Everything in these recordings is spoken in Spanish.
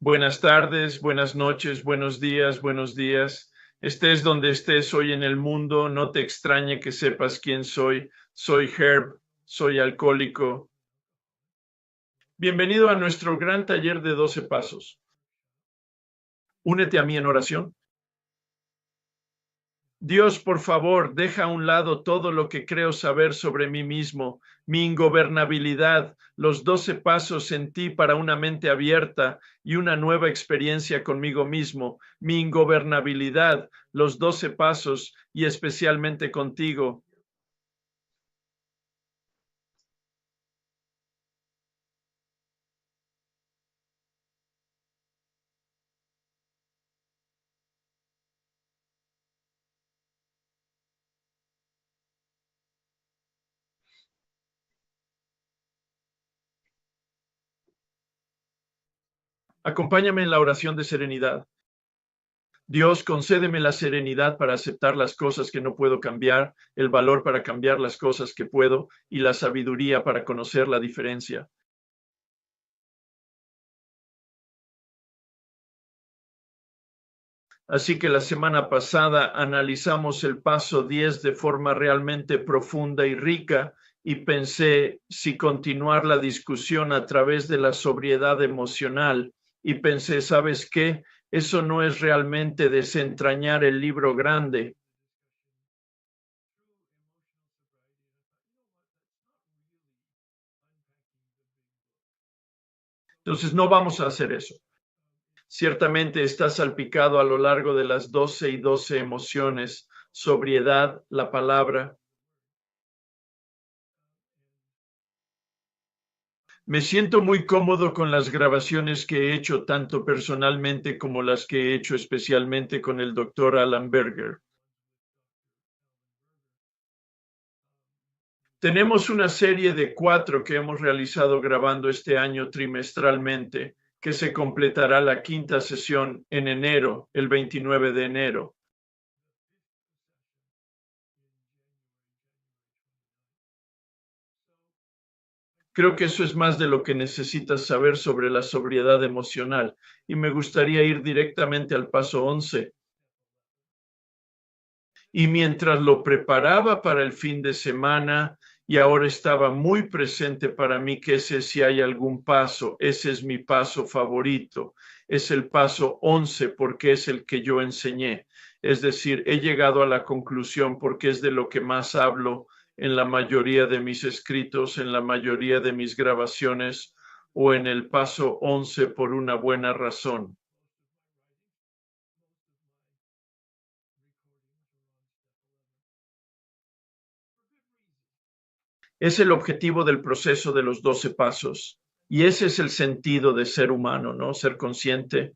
Buenas tardes, buenas noches, buenos días, buenos días. Estés donde estés hoy en el mundo, no te extrañe que sepas quién soy. Soy Herb, soy alcohólico. Bienvenido a nuestro gran taller de 12 pasos. Únete a mí en oración. Dios, por favor, deja a un lado todo lo que creo saber sobre mí mismo, mi ingobernabilidad, los 12 pasos en ti para una mente abierta y una nueva experiencia conmigo mismo, mi ingobernabilidad, los 12 pasos y especialmente contigo. Acompáñame en la oración de serenidad. Dios, concédeme la serenidad para aceptar las cosas que no puedo cambiar, el valor para cambiar las cosas que puedo y la sabiduría para conocer la diferencia. Así que la semana pasada analizamos el paso 10 de forma realmente profunda y rica y pensé si continuar la discusión a través de la sobriedad emocional y pensé, ¿sabes qué? Eso no es realmente desentrañar el libro grande. Entonces no vamos a hacer eso. Ciertamente está salpicado a lo largo de las 12 y 12 emociones, sobriedad, la palabra. Me siento muy cómodo con las grabaciones que he hecho, tanto personalmente como las que he hecho especialmente con el doctor Alan Berger. Tenemos una serie de 4 que hemos realizado grabando este año trimestralmente, que se completará la 5ª sesión en enero, el 29 de enero. Creo que eso es más de lo que necesitas saber sobre la sobriedad emocional y me gustaría ir directamente al paso 11. Y mientras lo preparaba para el fin de semana y ahora estaba muy presente para mí que ese si hay algún paso, ese es mi paso favorito, es el paso 11 porque es el que yo enseñé. Es decir, he llegado a la conclusión porque es de lo que más hablo en la mayoría de mis escritos, en la mayoría de mis grabaciones o en el paso 11 por una buena razón. Es el objetivo del proceso de los 12 pasos. Y ese es el sentido de ser humano, ¿no? Ser consciente.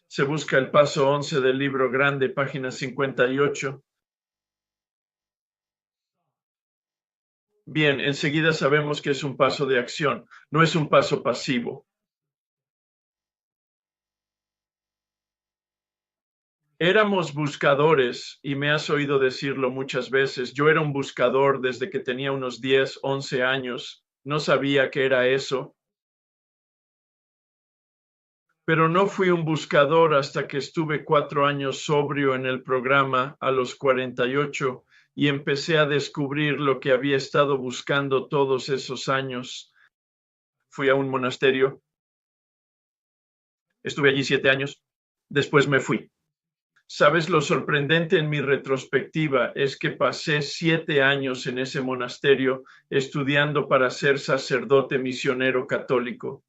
Se busca el paso 11 del libro grande, página 58. Bien, enseguida sabemos que es un paso de acción, no es un paso pasivo. Éramos buscadores, y me has oído decirlo muchas veces. Yo era un buscador desde que tenía unos 10, 11 años. No sabía qué era eso, pero no fui un buscador hasta que estuve 4 años sobrio en el programa a los 48 y empecé a descubrir lo que había estado buscando todos esos años. Fui a un monasterio, estuve allí 7 años, después me fui. Sabes, lo sorprendente en mi retrospectiva es que pasé 7 años en ese monasterio estudiando para ser sacerdote misionero católico.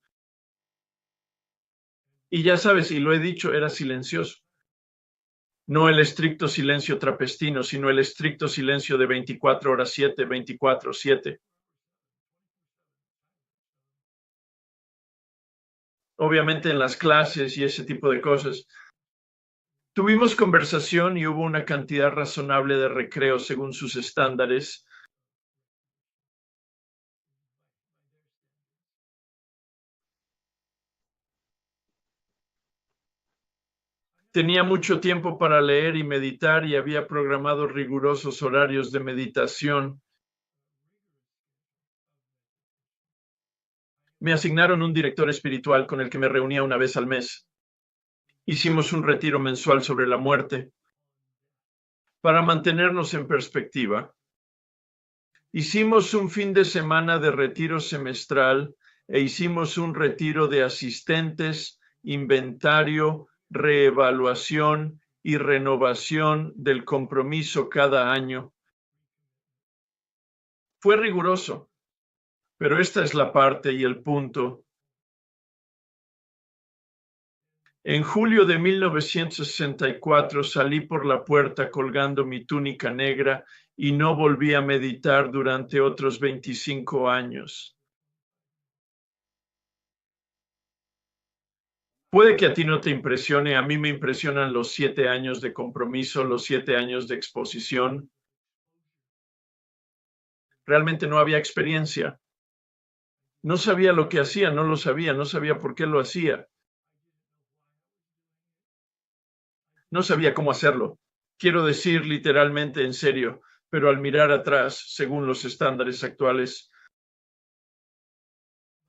Y ya sabes, y lo he dicho, era silencioso. No el estricto silencio trapestino, sino el estricto silencio de 24 horas 7, 24/7. Obviamente en las clases y ese tipo de cosas. Tuvimos conversación y hubo una cantidad razonable de recreo según sus estándares. Tenía mucho tiempo para leer y meditar y había programado rigurosos horarios de meditación. Me asignaron un director espiritual con el que me reunía una vez al mes. Hicimos un retiro mensual sobre la muerte. Para mantenernos en perspectiva, hicimos un fin de semana de retiro semestral e hicimos un retiro de asistentes, inventario, reevaluación y renovación del compromiso cada año. Fue riguroso, pero esta es la parte y el punto. En julio de 1964 salí por la puerta colgando mi túnica negra y no volví a meditar durante otros 25 años. Puede que a ti no te impresione, a mí me impresionan los 7 años de compromiso, los 7 años de exposición. Realmente no había experiencia. No sabía lo que hacía, no lo sabía, no sabía por qué lo hacía. No sabía cómo hacerlo. Quiero decir literalmente en serio, pero al mirar atrás, según los estándares actuales,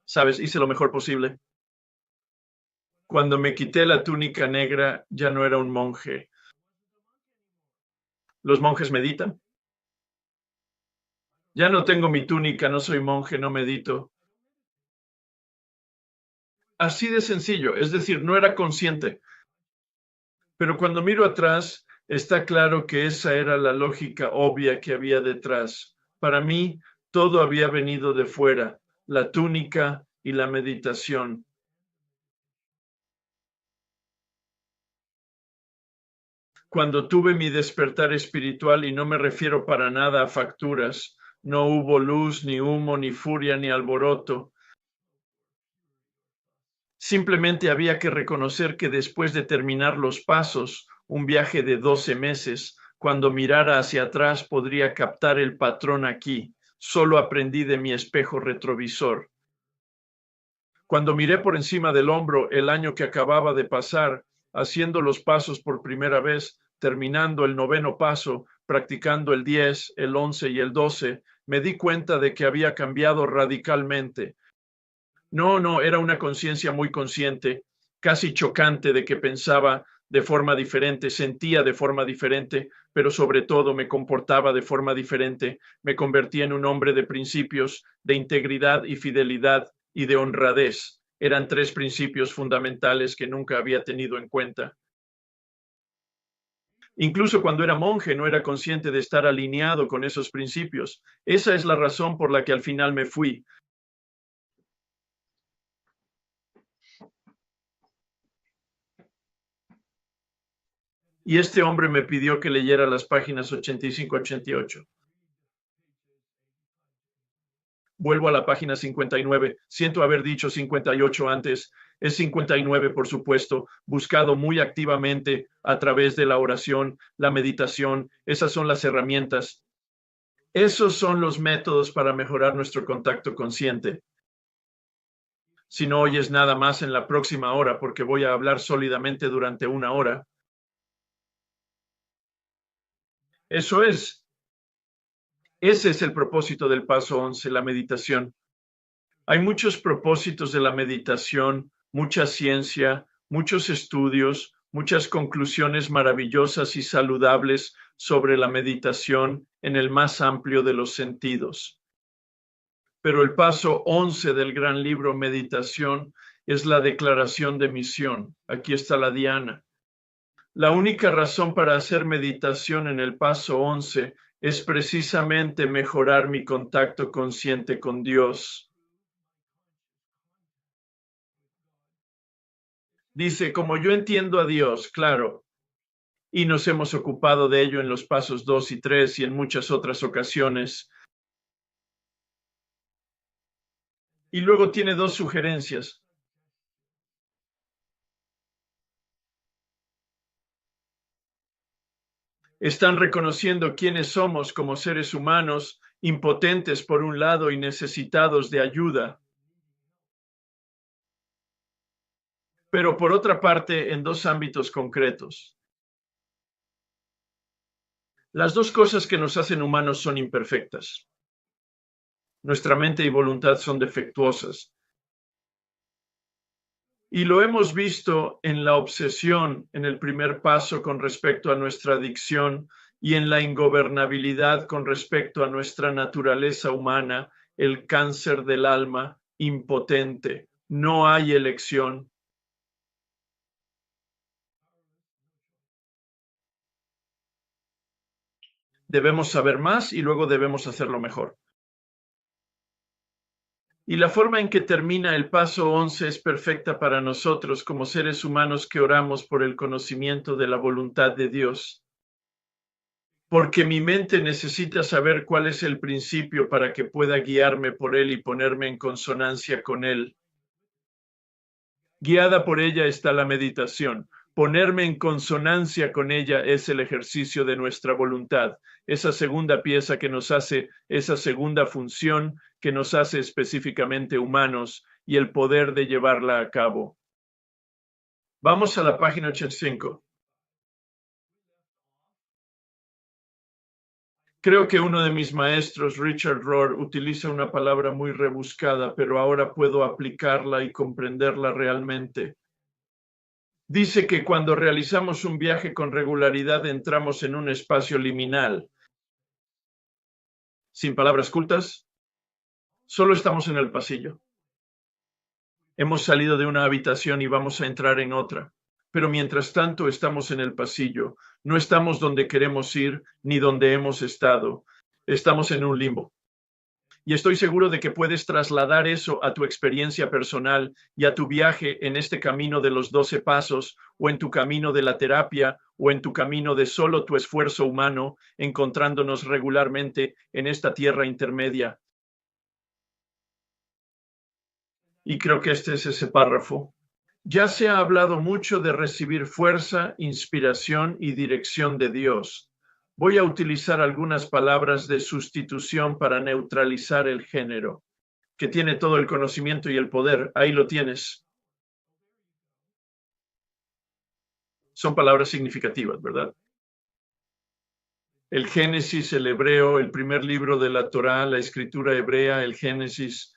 sabes, hice lo mejor posible. Cuando me quité la túnica negra, ya no era un monje. ¿Los monjes meditan? Ya no tengo mi túnica, no soy monje, no medito. Así de sencillo, es decir, no era consciente. Pero cuando miro atrás, está claro que esa era la lógica obvia que había detrás. Para mí, todo había venido de fuera, la túnica y la meditación. Cuando tuve mi despertar espiritual, y no me refiero para nada a facturas, no hubo luz, ni humo, ni furia, ni alboroto. Simplemente había que reconocer que después de terminar los pasos, un viaje de 12 meses, cuando mirara hacia atrás podría captar el patrón aquí. Solo aprendí de mi espejo retrovisor. Cuando miré por encima del hombro el año que acababa de pasar, haciendo los pasos por primera vez, terminando el 9º paso, practicando el 10, el 11 y el 12, me di cuenta de que había cambiado radicalmente. No, era una conciencia muy consciente, casi chocante de que pensaba de forma diferente, sentía de forma diferente, pero sobre todo me comportaba de forma diferente. Me convertí en un hombre de principios, de integridad y fidelidad y de honradez. Eran 3 principios fundamentales que nunca había tenido en cuenta. Incluso cuando era monje no era consciente de estar alineado con esos principios. Esa es la razón por la que al final me fui. Y este hombre me pidió que leyera las páginas 85-88. Vuelvo a la página 59. Siento haber dicho 58 antes. Es 59, por supuesto, buscado muy activamente a través de la oración, la meditación. Esas son las herramientas. Esos son los métodos para mejorar nuestro contacto consciente. Si no oyes nada más en la próxima hora, porque voy a hablar sólidamente durante 1 hora. Eso es. Ese es el propósito del paso 11, la meditación. Hay muchos propósitos de la meditación, mucha ciencia, muchos estudios, muchas conclusiones maravillosas y saludables sobre la meditación en el más amplio de los sentidos. Pero el paso 11 del gran libro Meditación es la declaración de misión. Aquí está la diana. La única razón para hacer meditación en el paso 11 es precisamente mejorar mi contacto consciente con Dios. Dice, como yo entiendo a Dios, claro, y nos hemos ocupado de ello en los pasos 2 y 3 y en muchas otras ocasiones. Y luego tiene 2 sugerencias. Están reconociendo quiénes somos como seres humanos, impotentes por un lado y necesitados de ayuda. Pero por otra parte, en 2 ámbitos concretos. Las 2 cosas que nos hacen humanos son imperfectas. Nuestra mente y voluntad son defectuosas. Y lo hemos visto en la obsesión, en el primer paso con respecto a nuestra adicción y en la ingobernabilidad con respecto a nuestra naturaleza humana, el cáncer del alma impotente. No hay elección. Debemos saber más y luego debemos hacerlo mejor. Y la forma en que termina el paso 11 es perfecta para nosotros como seres humanos que oramos por el conocimiento de la voluntad de Dios. Porque mi mente necesita saber cuál es el principio para que pueda guiarme por él y ponerme en consonancia con él. Guiada por ella está la meditación. Ponerme en consonancia con ella es el ejercicio de nuestra voluntad, esa segunda pieza que nos hace, esa segunda función que nos hace específicamente humanos y el poder de llevarla a cabo. Vamos a la página 85. Creo que uno de mis maestros, Richard Rohr, utiliza una palabra muy rebuscada, pero ahora puedo aplicarla y comprenderla realmente. Dice que cuando realizamos un viaje con regularidad entramos en un espacio liminal. Sin palabras cultas, solo estamos en el pasillo. Hemos salido de una habitación y vamos a entrar en otra. Pero mientras tanto estamos en el pasillo. No estamos donde queremos ir ni donde hemos estado. Estamos en un limbo. Y estoy seguro de que puedes trasladar eso a tu experiencia personal y a tu viaje en este camino de los 12 pasos, o en tu camino de la terapia, o en tu camino de solo tu esfuerzo humano, encontrándonos regularmente en esta tierra intermedia. Y creo que este es ese párrafo. Ya se ha hablado mucho de recibir fuerza, inspiración y dirección de Dios. Voy a utilizar algunas palabras de sustitución para neutralizar el género, que tiene todo el conocimiento y el poder. Ahí lo tienes. Son palabras significativas, ¿verdad? El Génesis, el hebreo, el primer libro de la Torá, la escritura hebrea, el Génesis.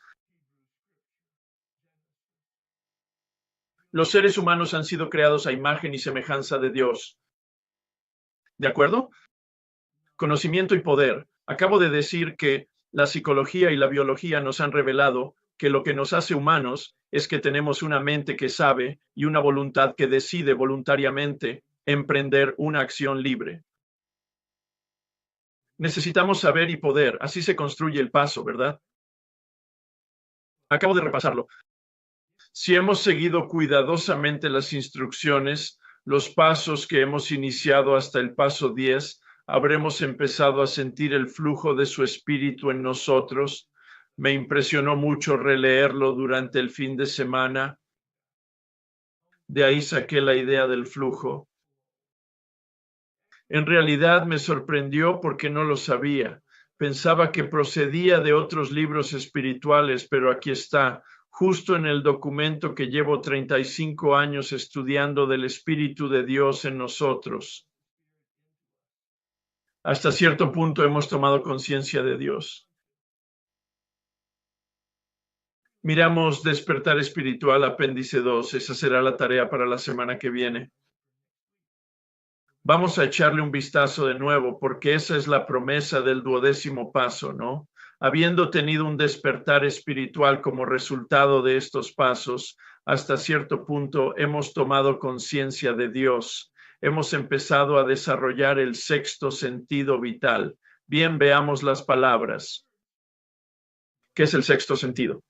Los seres humanos han sido creados a imagen y semejanza de Dios. ¿De acuerdo? Conocimiento y poder. Acabo de decir que la psicología y la biología nos han revelado que lo que nos hace humanos es que tenemos una mente que sabe y una voluntad que decide voluntariamente emprender una acción libre. Necesitamos saber y poder. Así se construye el paso, ¿verdad? Acabo de repasarlo. Si hemos seguido cuidadosamente las instrucciones, los pasos que hemos iniciado hasta el paso 10, habremos empezado a sentir el flujo de su espíritu en nosotros. Me impresionó mucho releerlo durante el fin de semana. De ahí saqué la idea del flujo. En realidad me sorprendió porque no lo sabía. Pensaba que procedía de otros libros espirituales, pero aquí está, justo en el documento que llevo 35 años estudiando del Espíritu de Dios en nosotros. Hasta cierto punto hemos tomado conciencia de Dios. Miramos Despertar Espiritual, apéndice 2. Esa será la tarea para la semana que viene. Vamos a echarle un vistazo de nuevo, porque esa es la promesa del 12º paso, ¿no? Habiendo tenido un despertar espiritual como resultado de estos pasos, hasta cierto punto hemos tomado conciencia de Dios. Hemos empezado a desarrollar el sexto sentido vital. Bien, veamos las palabras. ¿Qué es el sexto sentido?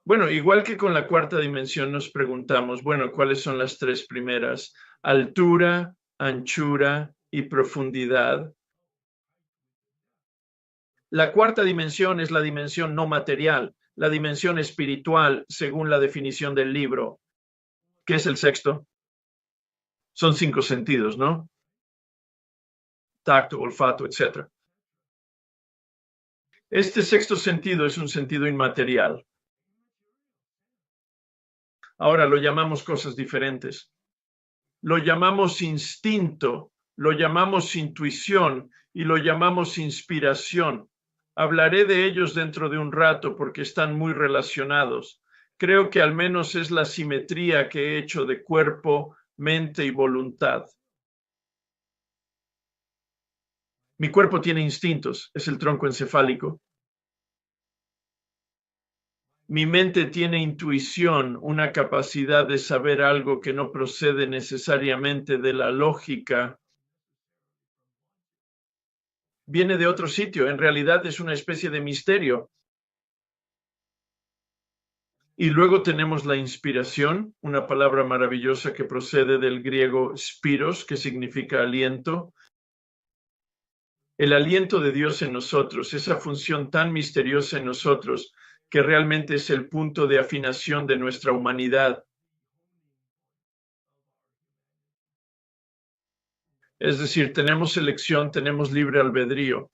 Bueno, igual que con la cuarta dimensión nos preguntamos, bueno, ¿cuáles son las tres primeras? Altura, anchura y profundidad. La cuarta dimensión es la dimensión no material, la dimensión espiritual, según la definición del libro. ¿Qué es el sexto? Son 5 sentidos, ¿no? Tacto, olfato, etc. Este sexto sentido es un sentido inmaterial. Ahora lo llamamos cosas diferentes. Lo llamamos instinto, lo llamamos intuición y lo llamamos inspiración. Hablaré de ellos dentro de un rato porque están muy relacionados. Creo que al menos es la simetría que he hecho de cuerpo, mente y voluntad. Mi cuerpo tiene instintos, es el tronco encefálico. Mi mente tiene intuición, una capacidad de saber algo que no procede necesariamente de la lógica. Viene de otro sitio, en realidad es una especie de misterio. Y luego tenemos la inspiración, una palabra maravillosa que procede del griego spiros, que significa aliento. El aliento de Dios en nosotros, esa función tan misteriosa en nosotros, que realmente es el punto de afinación de nuestra humanidad. Es decir, tenemos elección, tenemos libre albedrío.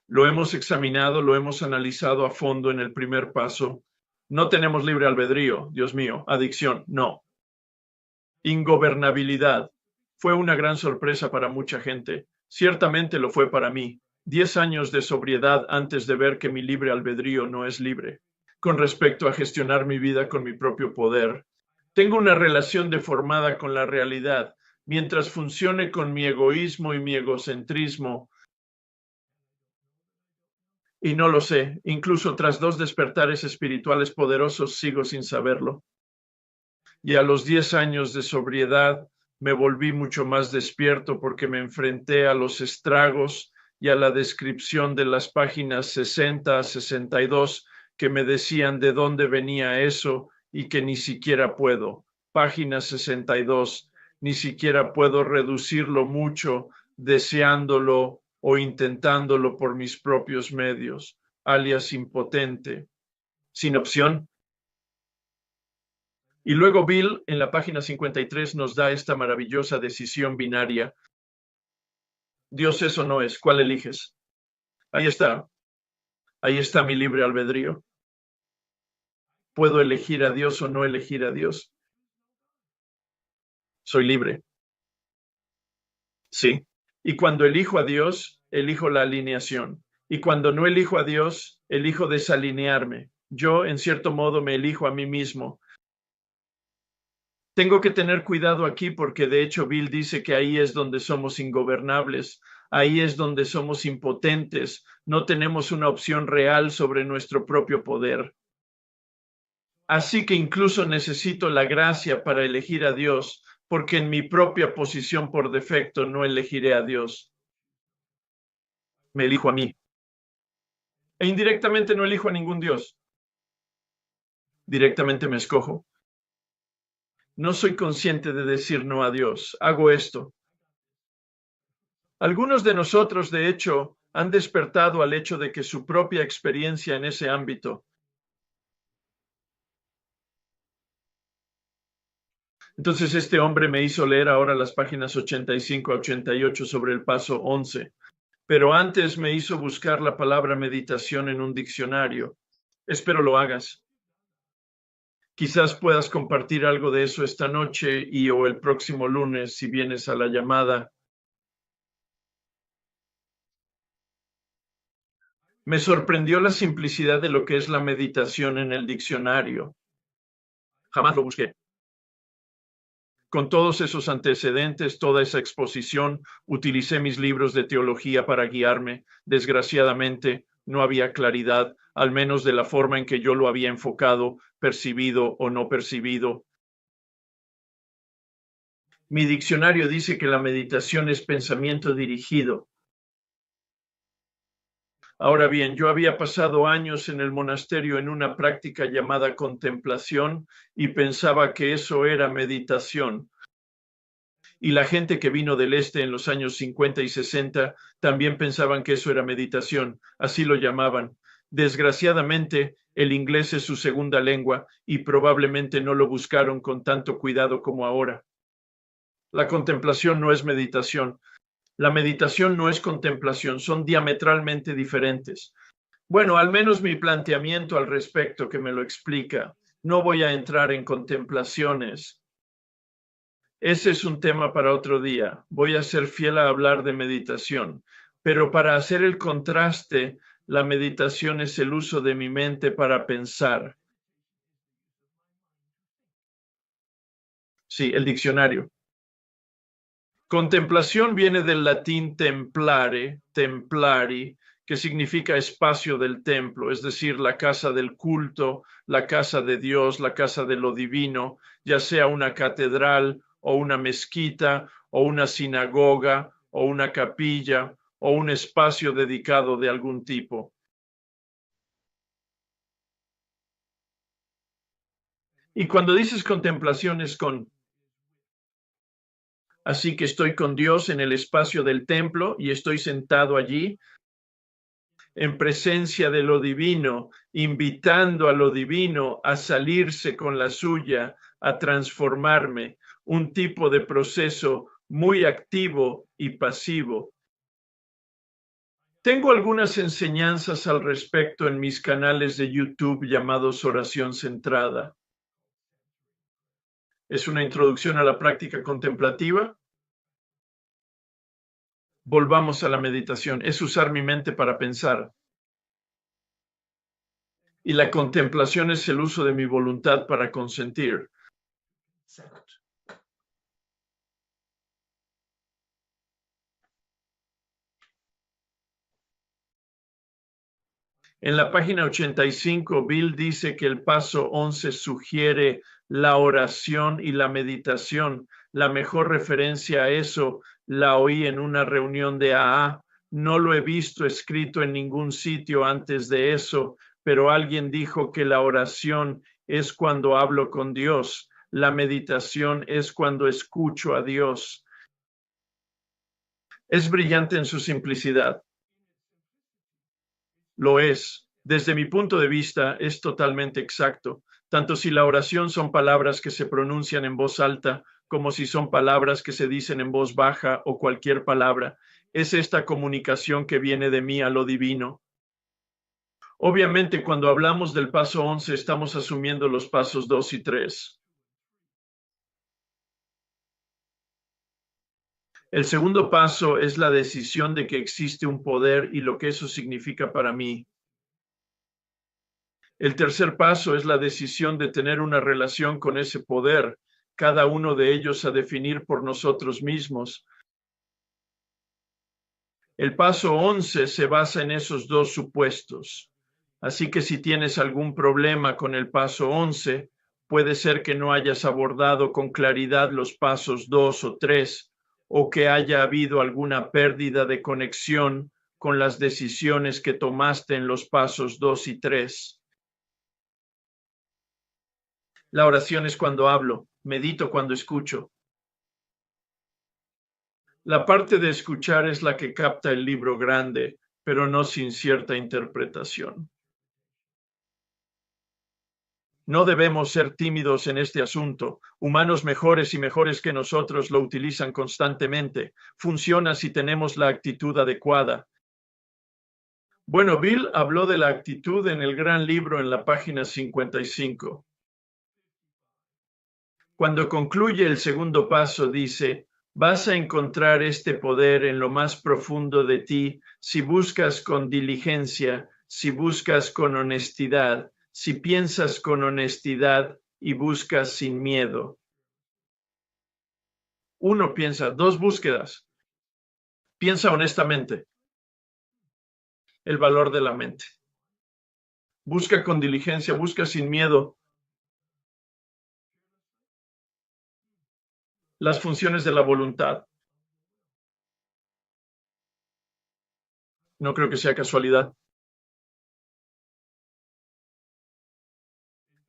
Lo hemos examinado, lo hemos analizado a fondo en el primer paso. No tenemos libre albedrío, Dios mío, adicción, no. Ingobernabilidad. Fue una gran sorpresa para mucha gente. Ciertamente lo fue para mí. 10 años de sobriedad antes de ver que mi libre albedrío no es libre. Con respecto a gestionar mi vida con mi propio poder, tengo una relación deformada con la realidad. Mientras funcione con mi egoísmo y mi egocentrismo, y no lo sé, incluso tras 2 despertares espirituales poderosos sigo sin saberlo. Y a los 10 años de sobriedad me volví mucho más despierto porque me enfrenté a los estragos y a la descripción de las páginas 60 a 62 que me decían de dónde venía eso y que ni siquiera puedo. Página 62, ni siquiera puedo reducirlo mucho deseándolo o intentándolo por mis propios medios, alias impotente, sin opción. Y luego Bill, en la página 53, nos da esta maravillosa decisión binaria. Dios es o no es, ¿cuál eliges? Ahí está mi libre albedrío. ¿Puedo elegir a Dios o no elegir a Dios? Soy libre. Sí. Y cuando elijo a Dios, elijo la alineación. Y cuando no elijo a Dios, elijo desalinearme. Yo, en cierto modo, me elijo a mí mismo. Tengo que tener cuidado aquí porque de hecho Bill dice que ahí es donde somos ingobernables, ahí es donde somos impotentes, no tenemos una opción real sobre nuestro propio poder. Así que incluso necesito la gracia para elegir a Dios, porque en mi propia posición por defecto no elegiré a Dios. Me elijo a mí. E indirectamente no elijo a ningún Dios. Directamente me escojo. No soy consciente de decir no a Dios. Hago esto. Algunos de nosotros, de hecho, han despertado al hecho de que su propia experiencia en ese ámbito. Entonces este hombre me hizo leer ahora las páginas 85 a 88 sobre el paso 11, pero antes me hizo buscar la palabra meditación en un diccionario. Espero lo hagas. Quizás puedas compartir algo de eso esta noche y o el próximo lunes si vienes a la llamada. Me sorprendió la simplicidad de lo que es la meditación en el diccionario. Jamás lo busqué. Con todos esos antecedentes, toda esa exposición, utilicé mis libros de teología para guiarme. Desgraciadamente, no había claridad, al menos de la forma en que yo lo había enfocado, percibido o no percibido. Mi diccionario dice que la meditación es pensamiento dirigido. Ahora bien, yo había pasado años en el monasterio en una práctica llamada contemplación y pensaba que eso era meditación. Y la gente que vino del este en los años 50 y 60 también pensaban que eso era meditación, así lo llamaban. Desgraciadamente, el inglés es su segunda lengua y probablemente no lo buscaron con tanto cuidado como ahora. La contemplación no es meditación. La meditación no es contemplación, son diametralmente diferentes. Bueno, al menos mi planteamiento al respecto que me lo explica. No voy a entrar en contemplaciones. Ese es un tema para otro día. Voy a ser fiel a hablar de meditación, pero para hacer el contraste La meditación es el uso de mi mente para pensar. Sí, el diccionario. Contemplación viene del latín templare, templari, que significa espacio del templo, es decir, la casa del culto, la casa de Dios, la casa de lo divino, ya sea una catedral o una mezquita o una sinagoga o una capilla o un espacio dedicado de algún tipo. Y cuando dices contemplación es con... Así que estoy con Dios en el espacio del templo y estoy sentado allí en presencia de lo divino, invitando a lo divino a salirse con la suya, a transformarme, un tipo de proceso muy activo y pasivo. Tengo algunas enseñanzas al respecto en mis canales de YouTube llamados Oración Centrada. Es una introducción a la práctica contemplativa. Volvamos a la meditación. Es usar mi mente para pensar. Y la contemplación es el uso de mi voluntad para consentir. En la página 85, Bill dice que el paso 11 sugiere la oración y la meditación. La mejor referencia a eso la oí en una reunión de AA. No lo he visto escrito en ningún sitio antes de eso, pero alguien dijo que la oración es cuando hablo con Dios. La meditación es cuando escucho a Dios. Es brillante en su simplicidad. Lo es. Desde mi punto de vista, es totalmente exacto, tanto si la oración son palabras que se pronuncian en voz alta, como si son palabras que se dicen en voz baja o cualquier palabra. Es esta comunicación que viene de mí a lo divino. Obviamente, cuando hablamos del paso 11, estamos asumiendo los pasos 2 y 3. El segundo paso es la decisión de que existe un poder y lo que eso significa para mí. El tercer paso es la decisión de tener una relación con ese poder, cada uno de ellos a definir por nosotros mismos. El paso 11 se basa en esos dos supuestos. Así que si tienes algún problema con el paso 11, puede ser que no hayas abordado con claridad los pasos 2 o 3, o que haya habido alguna pérdida de conexión con las decisiones que tomaste en los pasos 2 y 3. La oración es cuando hablo, medito cuando escucho. La parte de escuchar es la que capta el libro grande, pero no sin cierta interpretación. No debemos ser tímidos en este asunto. Humanos mejores y mejores que nosotros lo utilizan constantemente. Funciona si tenemos la actitud adecuada. Bueno, Bill habló de la actitud en el gran libro en la página 55. Cuando concluye el segundo paso, dice: vas a encontrar este poder en lo más profundo de ti si buscas con diligencia, si buscas con honestidad, si piensas con honestidad y buscas sin miedo. Uno piensa, dos búsquedas. Piensa honestamente. El valor de la mente. Busca con diligencia, busca sin miedo. Las funciones de la voluntad. No creo que sea casualidad.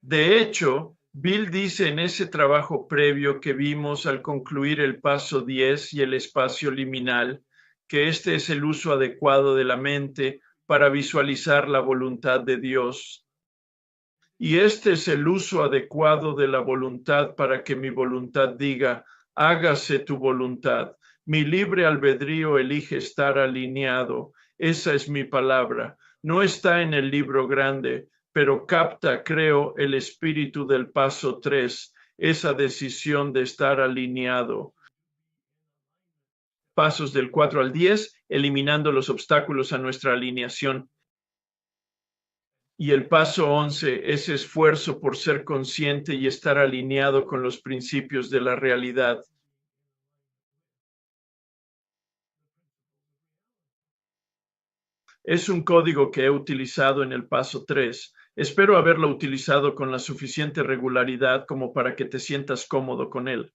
De hecho, Bill dice en ese trabajo previo que vimos al concluir el paso 10 y el espacio liminal, que este es el uso adecuado de la mente para visualizar la voluntad de Dios. Y este es el uso adecuado de la voluntad para que mi voluntad diga: hágase tu voluntad. Mi libre albedrío elige estar alineado. Esa es mi palabra. No está en el libro grande, pero capta, creo, el espíritu del paso 3, esa decisión de estar alineado. Pasos del 4 al 10, eliminando los obstáculos a nuestra alineación. Y el paso 11 es esfuerzo por ser consciente y estar alineado con los principios de la realidad. Es un código que he utilizado en el paso 3. Espero haberlo utilizado con la suficiente regularidad como para que te sientas cómodo con él.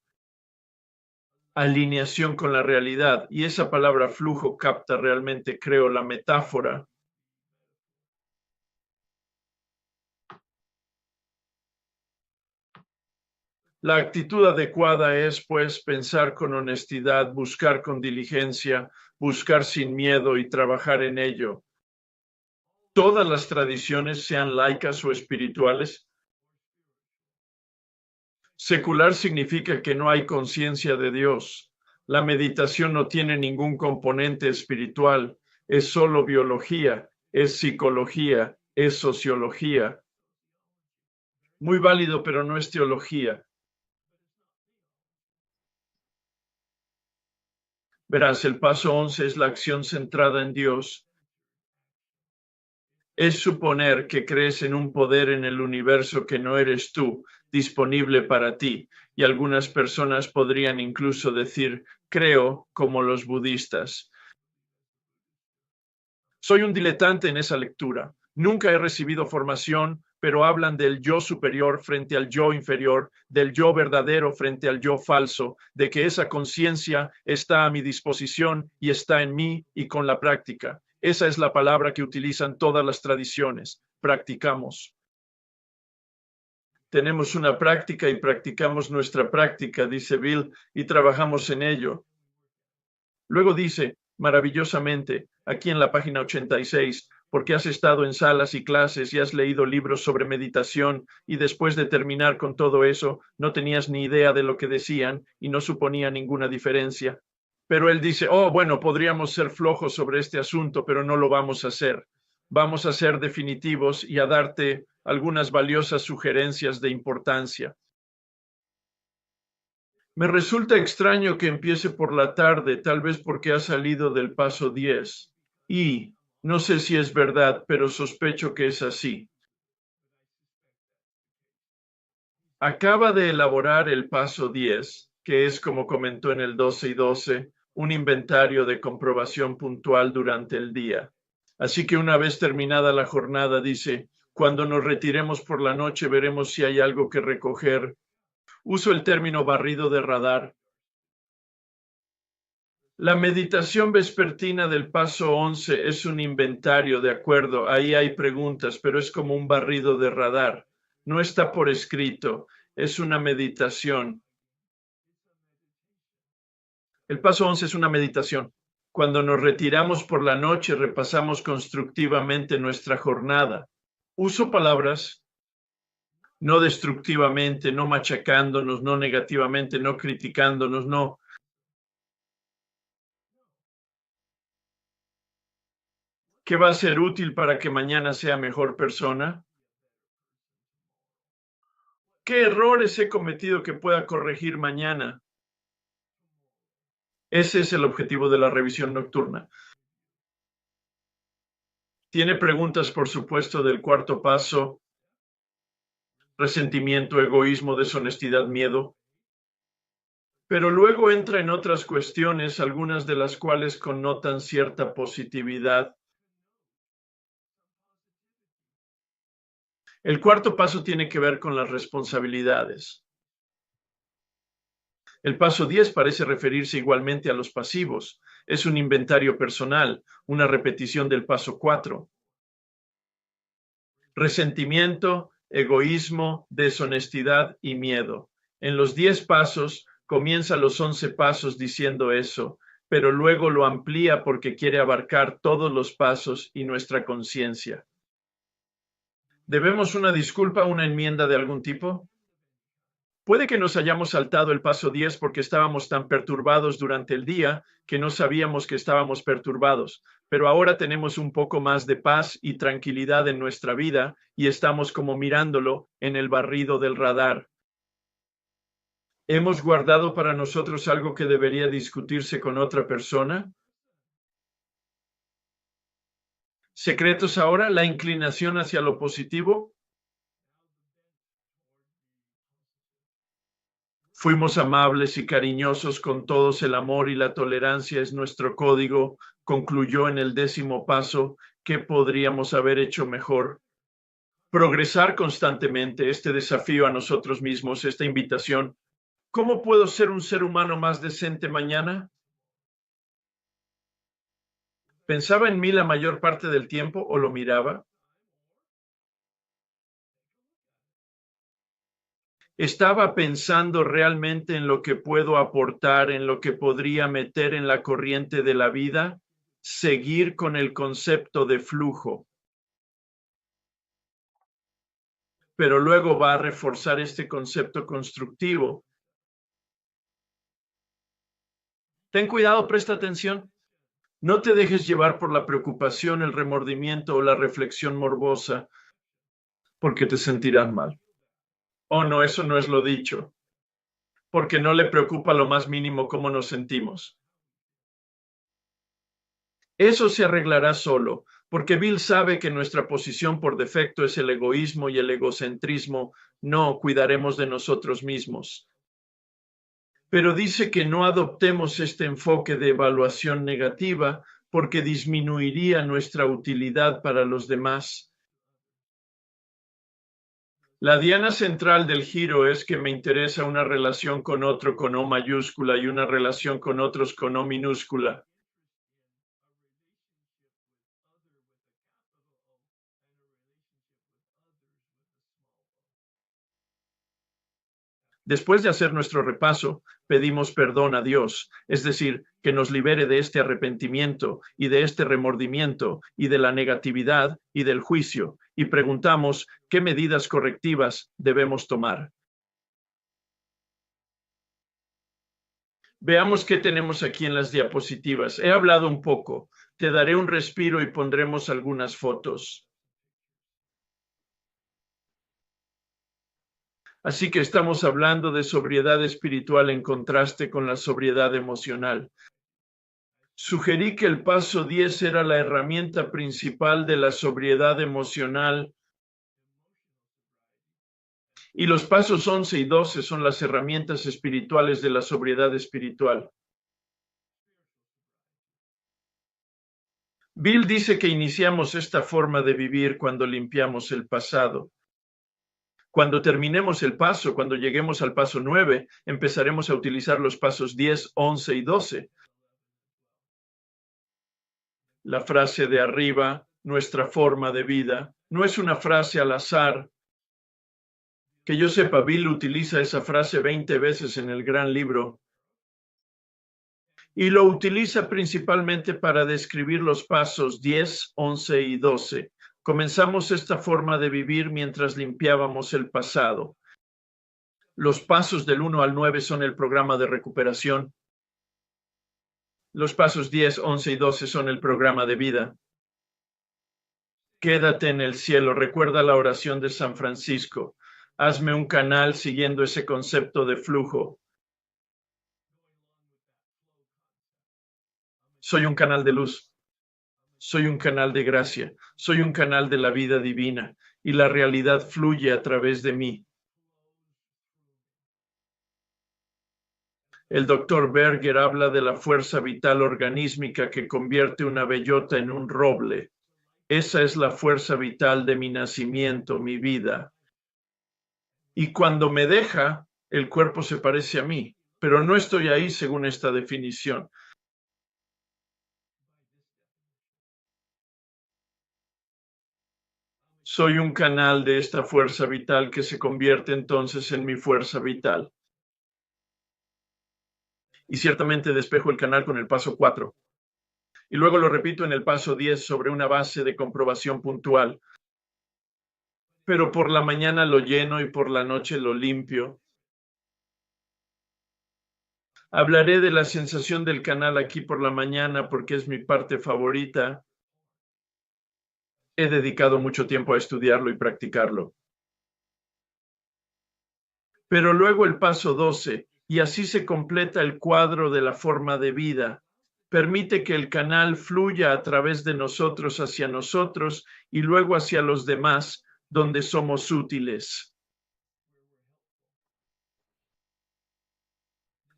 Alineación con la realidad. Y esa palabra flujo capta realmente, creo, la metáfora. La actitud adecuada es, pues, pensar con honestidad, buscar con diligencia, buscar sin miedo y trabajar en ello. Todas las tradiciones, sean laicas o espirituales. Secular significa que no hay conciencia de Dios. La meditación no tiene ningún componente espiritual, es solo biología, es psicología, es sociología. Muy válido, pero no es teología. Verás, el paso 11 es la acción centrada en Dios. Es suponer que crees en un poder en el universo que no eres tú, disponible para ti, y algunas personas podrían incluso decir, creo, como los budistas. Soy un diletante en esa lectura. Nunca he recibido formación, pero hablan del yo superior frente al yo inferior, del yo verdadero frente al yo falso, de que esa conciencia está a mi disposición y está en mí y con la práctica. Esa es la palabra que utilizan todas las tradiciones. Practicamos. Tenemos una práctica y practicamos nuestra práctica, dice Bill, y trabajamos en ello. Luego dice, maravillosamente, aquí en la página 86, porque has estado en salas y clases y has leído libros sobre meditación y después de terminar con todo eso, no tenías ni idea de lo que decían y no suponía ninguna diferencia. Pero él dice, oh, bueno, podríamos ser flojos sobre este asunto, pero no lo vamos a hacer. Vamos a ser definitivos y a darte algunas valiosas sugerencias de importancia. Me resulta extraño que empiece por la tarde, tal vez porque ha salido del paso 10. Y no sé si es verdad, pero sospecho que es así. Acaba de elaborar el paso 10, que es, como comentó en el 12 y 12, un inventario de comprobación puntual durante el día. Así que una vez terminada la jornada, dice, cuando nos retiremos por la noche veremos si hay algo que recoger. Uso el término barrido de radar. La meditación vespertina del paso 11 es un inventario, de acuerdo, ahí hay preguntas, pero es como un barrido de radar. No está por escrito, es una meditación. El paso 11 es una meditación. Cuando nos retiramos por la noche, repasamos constructivamente nuestra jornada. Uso palabras no destructivamente, no machacándonos, no negativamente, no criticándonos, no. ¿Qué va a ser útil para que mañana sea mejor persona? ¿Qué errores he cometido que pueda corregir mañana? Ese es el objetivo de la revisión nocturna. Tiene preguntas, por supuesto, del cuarto paso: resentimiento, egoísmo, deshonestidad, miedo. Pero luego entra en otras cuestiones, algunas de las cuales connotan cierta positividad. El cuarto paso tiene que ver con las responsabilidades. El paso 10 parece referirse igualmente a los pasivos. Es un inventario personal, una repetición del paso 4. Resentimiento, egoísmo, deshonestidad y miedo. En los 10 pasos comienza los 11 pasos diciendo eso, pero luego lo amplía porque quiere abarcar todos los pasos y nuestra conciencia. ¿Debemos una disculpa, una enmienda de algún tipo? Puede que nos hayamos saltado el paso 10 porque estábamos tan perturbados durante el día que no sabíamos que estábamos perturbados, pero ahora tenemos un poco más de paz y tranquilidad en nuestra vida y estamos como mirándolo en el barrido del radar. ¿Hemos guardado para nosotros algo que debería discutirse con otra persona? Secretos ahora, la inclinación hacia lo positivo. Fuimos amables y cariñosos con todos, el amor y la tolerancia es nuestro código. Concluyó en el 10º paso. ¿Qué podríamos haber hecho mejor? Progresar constantemente, este desafío a nosotros mismos, esta invitación. ¿Cómo puedo ser un ser humano más decente mañana? ¿Pensaba en mí la mayor parte del tiempo o lo miraba? ¿Estaba pensando realmente en lo que puedo aportar, en lo que podría meter en la corriente de la vida? Seguir con el concepto de flujo. Pero luego va a reforzar este concepto constructivo. Ten cuidado, presta atención. No te dejes llevar por la preocupación, el remordimiento o la reflexión morbosa, porque te sentirás mal. Oh, no, eso no es lo dicho, porque no le preocupa lo más mínimo cómo nos sentimos. Eso se arreglará solo, porque Bill sabe que nuestra posición por defecto es el egoísmo y el egocentrismo. No cuidaremos de nosotros mismos. Pero dice que no adoptemos este enfoque de evaluación negativa porque disminuiría nuestra utilidad para los demás. La diana central del giro es que me interesa una relación con otro con O mayúscula y una relación con otros con O minúscula. Después de hacer nuestro repaso, pedimos perdón a Dios, es decir, que nos libere de este arrepentimiento y de este remordimiento y de la negatividad y del juicio, y preguntamos qué medidas correctivas debemos tomar. Veamos qué tenemos aquí en las diapositivas. He hablado un poco, te daré un respiro y pondremos algunas fotos. Así que estamos hablando de sobriedad espiritual en contraste con la sobriedad emocional. Sugerí que el paso 10 era la herramienta principal de la sobriedad emocional y los pasos 11 y 12 son las herramientas espirituales de la sobriedad espiritual. Bill dice que iniciamos esta forma de vivir cuando limpiamos el pasado. Cuando terminemos el paso, cuando lleguemos al paso 9, empezaremos a utilizar los pasos 10, 11 y 12. La frase de arriba, nuestra forma de vida, no es una frase al azar. Que yo sepa, Bill utiliza esa frase 20 veces en el gran libro y lo utiliza principalmente para describir los pasos 10, 11 y 12. Comenzamos esta forma de vivir mientras limpiábamos el pasado. Los pasos del 1 al 9 son el programa de recuperación. Los pasos 10, 11 y 12 son el programa de vida. Quédate en el cielo. Recuerda la oración de San Francisco. Hazme un canal siguiendo ese concepto de flujo. Soy un canal de luz. Soy un canal de gracia. Soy un canal de la vida divina y la realidad fluye a través de mí. El doctor Berger habla de la fuerza vital organísmica que convierte una bellota en un roble. Esa es la fuerza vital de mi nacimiento, mi vida. Y cuando me deja, el cuerpo se parece a mí, pero no estoy ahí según esta definición. Soy un canal de esta fuerza vital que se convierte entonces en mi fuerza vital. Y ciertamente despejo el canal con el paso 4. Y luego lo repito en el paso 10 sobre una base de comprobación puntual. Pero por la mañana lo lleno y por la noche lo limpio. Hablaré de la sensación del canal aquí por la mañana porque es mi parte favorita. He dedicado mucho tiempo a estudiarlo y practicarlo. Pero luego el paso 12, y así se completa el cuadro de la forma de vida. Permite que el canal fluya a través de nosotros hacia nosotros y luego hacia los demás, donde somos útiles.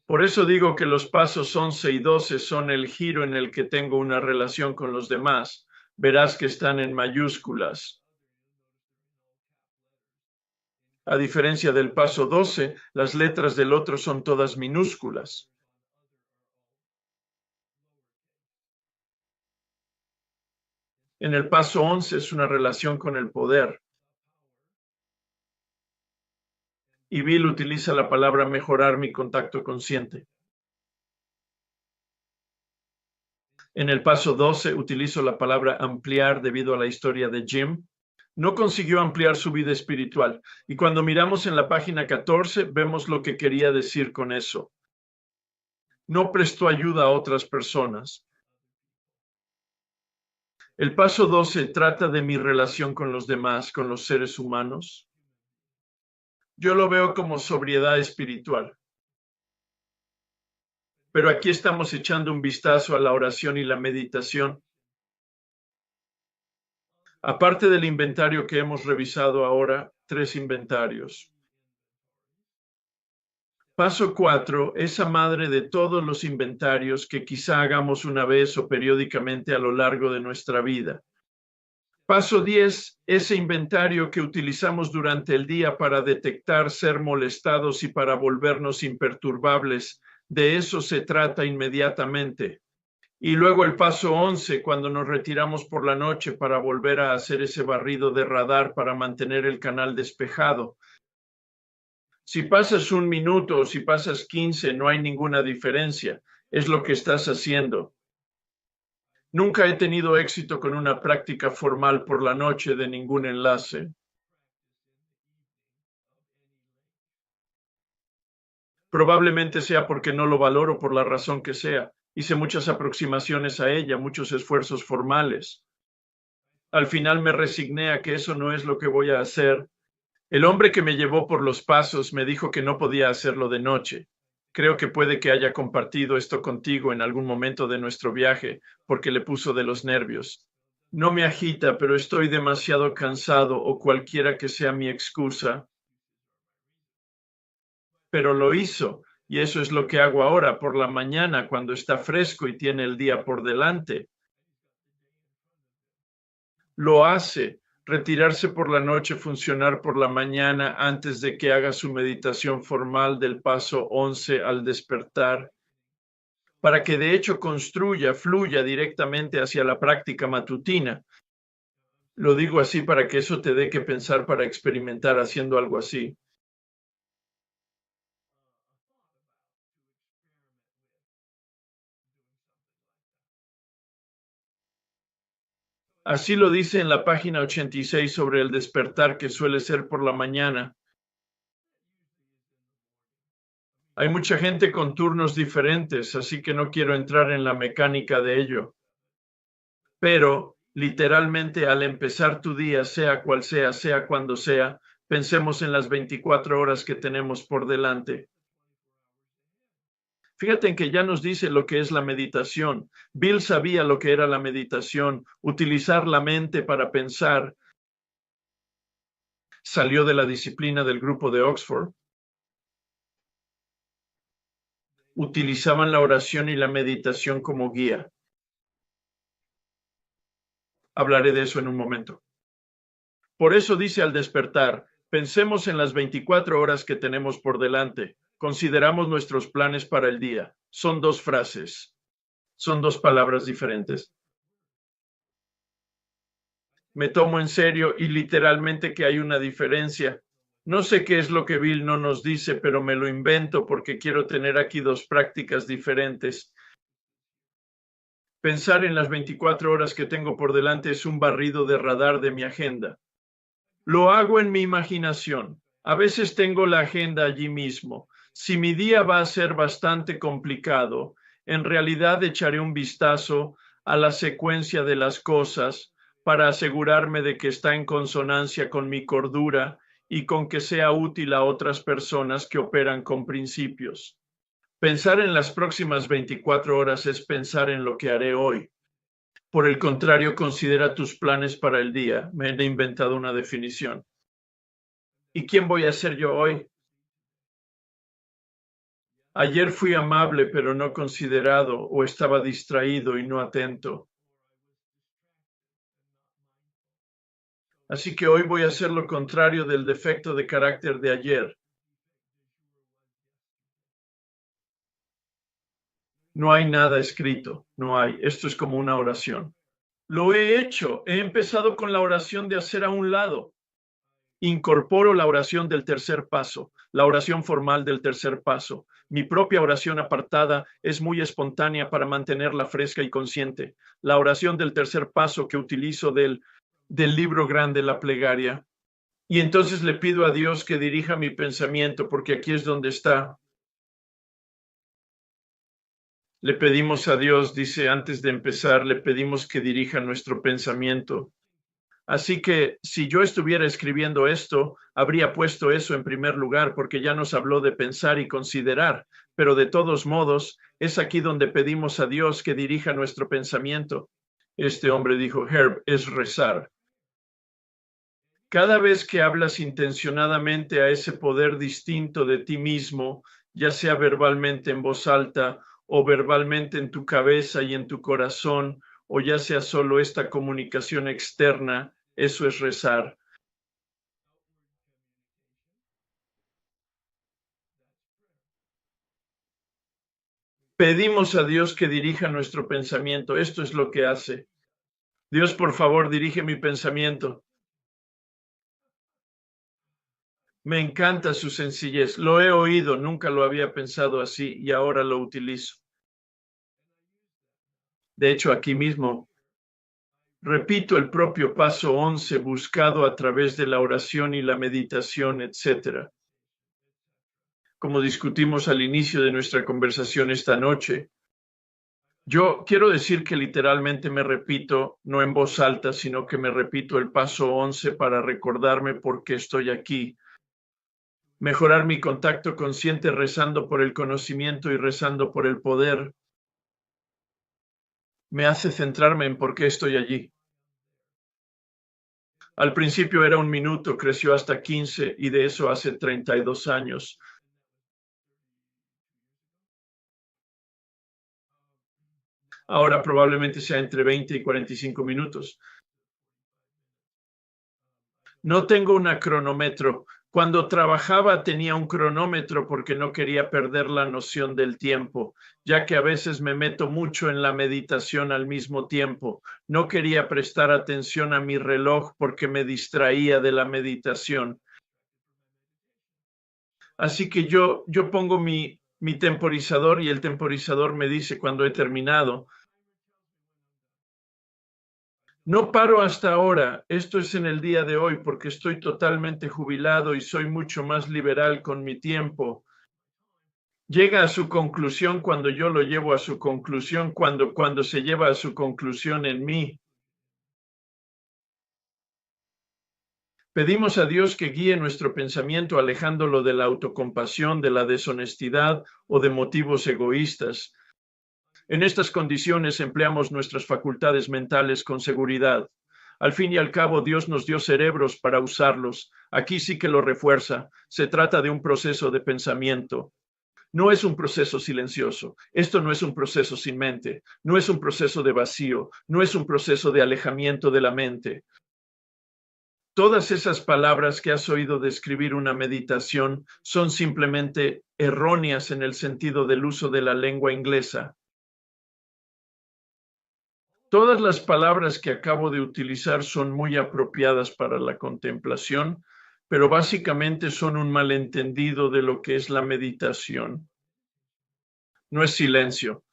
Por eso digo que los pasos 11 y 12 son el giro en el que tengo una relación con los demás. Verás que están en mayúsculas. A diferencia del paso 12, las letras del otro son todas minúsculas. En el paso 11 es una relación con el poder. Y Bill utiliza la palabra mejorar mi contacto consciente. En el paso 12 utilizo la palabra ampliar debido a la historia de Jim. No consiguió ampliar su vida espiritual. Y cuando miramos en la página 14, vemos lo que quería decir con eso. No prestó ayuda a otras personas. El paso 12 trata de mi relación con los demás, con los seres humanos. Yo lo veo como sobriedad espiritual. Pero aquí estamos echando un vistazo a la oración y la meditación. Aparte del inventario que hemos revisado ahora, 3 inventarios. Paso 4, esa madre de todos los inventarios que quizá hagamos una vez o periódicamente a lo largo de nuestra vida. Paso 10, ese inventario que utilizamos durante el día para detectar ser molestados y para volvernos imperturbables. De eso se trata inmediatamente. Y luego el paso 11, cuando nos retiramos por la noche para volver a hacer ese barrido de radar para mantener el canal despejado. Si pasas 1 minuto o si pasas 15, no hay ninguna diferencia. Es lo que estás haciendo. Nunca he tenido éxito con una práctica formal por la noche de ningún enlace. Probablemente sea porque no lo valoro por la razón que sea. Hice muchas aproximaciones a ella, muchos esfuerzos formales. Al final me resigné a que eso no es lo que voy a hacer. El hombre que me llevó por los pasos me dijo que no podía hacerlo de noche. Creo que puede que haya compartido esto contigo en algún momento de nuestro viaje, porque le puso de los nervios. No me agita, pero estoy demasiado cansado o cualquiera que sea mi excusa. Pero lo hizo, y eso es lo que hago ahora por la mañana cuando está fresco y tiene el día por delante. Lo hace, retirarse por la noche, funcionar por la mañana antes de que haga su meditación formal del paso 11 al despertar, para que de hecho construya, fluya directamente hacia la práctica matutina. Lo digo así para que eso te dé que pensar para experimentar haciendo algo así. Así lo dice en la página 86 sobre el despertar que suele ser por la mañana. Hay mucha gente con turnos diferentes, así que no quiero entrar en la mecánica de ello. Pero, literalmente, al empezar tu día, sea cual sea cuando sea, pensemos en las 24 horas que tenemos por delante. Fíjate en que ya nos dice lo que es la meditación. Bill sabía lo que era la meditación, utilizar la mente para pensar. Salió de la disciplina del grupo de Oxford. Utilizaban la oración y la meditación como guía. Hablaré de eso en un momento. Por eso dice al despertar, pensemos en las 24 horas que tenemos por delante. Consideramos nuestros planes para el día. Son 2 frases. Son 2 palabras diferentes. Me tomo en serio y literalmente que hay una diferencia. No sé qué es lo que Bill no nos dice, pero me lo invento porque quiero tener aquí 2 prácticas diferentes. Pensar en las 24 horas que tengo por delante es un barrido de radar de mi agenda. Lo hago en mi imaginación. A veces tengo la agenda allí mismo. Si mi día va a ser bastante complicado, en realidad echaré un vistazo a la secuencia de las cosas para asegurarme de que está en consonancia con mi cordura y con que sea útil a otras personas que operan con principios. Pensar en las próximas 24 horas es pensar en lo que haré hoy. Por el contrario, considera tus planes para el día. Me he inventado una definición. ¿Y quién voy a ser yo hoy? Ayer fui amable pero no considerado, o estaba distraído y no atento. Así que hoy voy a hacer lo contrario del defecto de carácter de ayer. No hay nada escrito, no hay. Esto es como una oración. Lo he hecho. He empezado con la oración de hacer a un lado. Incorporo la oración del tercer paso, la oración formal del tercer paso. Mi propia oración apartada es muy espontánea para mantenerla fresca y consciente. La oración del tercer paso que utilizo del libro grande, la plegaria. Y entonces le pido a Dios que dirija mi pensamiento, porque aquí es donde está. Le pedimos a Dios, dice antes de empezar, le pedimos que dirija nuestro pensamiento. Así que si yo estuviera escribiendo esto, habría puesto eso en primer lugar, porque ya nos habló de pensar y considerar, pero de todos modos, es aquí donde pedimos a Dios que dirija nuestro pensamiento. Este hombre dijo, Herb, es rezar. Cada vez que hablas intencionadamente a ese poder distinto de ti mismo, ya sea verbalmente en voz alta o verbalmente en tu cabeza y en tu corazón, o ya sea solo esta comunicación externa, eso es rezar. Pedimos a Dios que dirija nuestro pensamiento. Esto es lo que hace. Dios, por favor, dirige mi pensamiento. Me encanta su sencillez. Lo he oído, nunca lo había pensado así y ahora lo utilizo. De hecho, aquí mismo repito el propio paso 11 buscado a través de la oración y la meditación, etc. Como discutimos al inicio de nuestra conversación esta noche, yo quiero decir que literalmente me repito, no en voz alta, sino que me repito el paso 11 para recordarme por qué estoy aquí. Mejorar mi contacto consciente rezando por el conocimiento y rezando por el poder me hace centrarme en por qué estoy allí. Al principio era 1 minuto, creció hasta 15 y de eso hace 32 años. Ahora probablemente sea entre 20 y 45 minutos. No tengo un cronómetro. Cuando trabajaba tenía un cronómetro porque no quería perder la noción del tiempo, ya que a veces me meto mucho en la meditación al mismo tiempo. No quería prestar atención a mi reloj porque me distraía de la meditación. Así que yo pongo mi temporizador y el temporizador me dice cuando he terminado. No paro hasta ahora, esto es en el día de hoy porque estoy totalmente jubilado y soy mucho más liberal con mi tiempo. Llega a su conclusión cuando yo lo llevo a su conclusión, cuando se lleva a su conclusión en mí. Pedimos a Dios que guíe nuestro pensamiento alejándolo de la autocompasión, de la deshonestidad o de motivos egoístas. En estas condiciones empleamos nuestras facultades mentales con seguridad. Al fin y al cabo, Dios nos dio cerebros para usarlos. Aquí sí que lo refuerza. Se trata de un proceso de pensamiento. No es un proceso silencioso. Esto no es un proceso sin mente. No es un proceso de vacío. No es un proceso de alejamiento de la mente. Todas esas palabras que has oído describir una meditación son simplemente erróneas en el sentido del uso de la lengua inglesa. Todas las palabras que acabo de utilizar son muy apropiadas para la contemplación, pero básicamente son un malentendido de lo que es la meditación. No es silencio.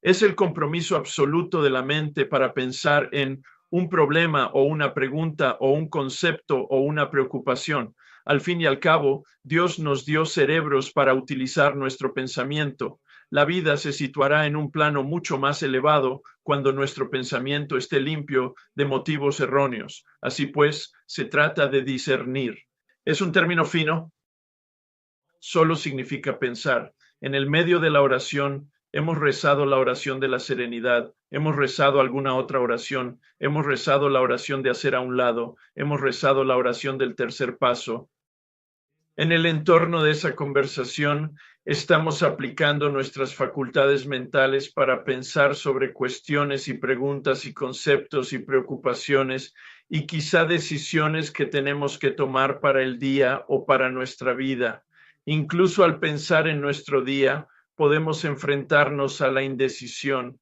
Es el compromiso absoluto de la mente para pensar en un problema o una pregunta o un concepto o una preocupación. Al fin y al cabo, Dios nos dio cerebros para utilizar nuestro pensamiento. La vida se situará en un plano mucho más elevado cuando nuestro pensamiento esté limpio de motivos erróneos. Así pues, se trata de discernir. ¿Es un término fino? solo significa pensar. En el medio de la oración, hemos rezado la oración de la serenidad, hemos rezado alguna otra oración, hemos rezado la oración de hacer a un lado, hemos rezado la oración del tercer paso. En el entorno de esa conversación, estamos aplicando nuestras facultades mentales para pensar sobre cuestiones y preguntas y conceptos y preocupaciones y quizá decisiones que tenemos que tomar para el día o para nuestra vida. Incluso al pensar en nuestro día, podemos enfrentarnos a la indecisión.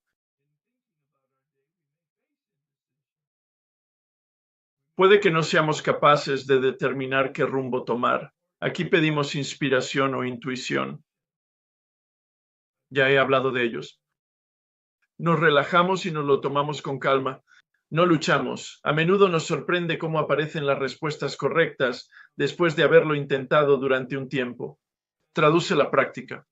Puede que no seamos capaces de determinar qué rumbo tomar. Aquí pedimos inspiración o intuición. Ya he hablado de ellos. Nos relajamos y nos lo tomamos con calma. No luchamos. A menudo nos sorprende cómo aparecen las respuestas correctas después de haberlo intentado durante un tiempo. Traduce la práctica.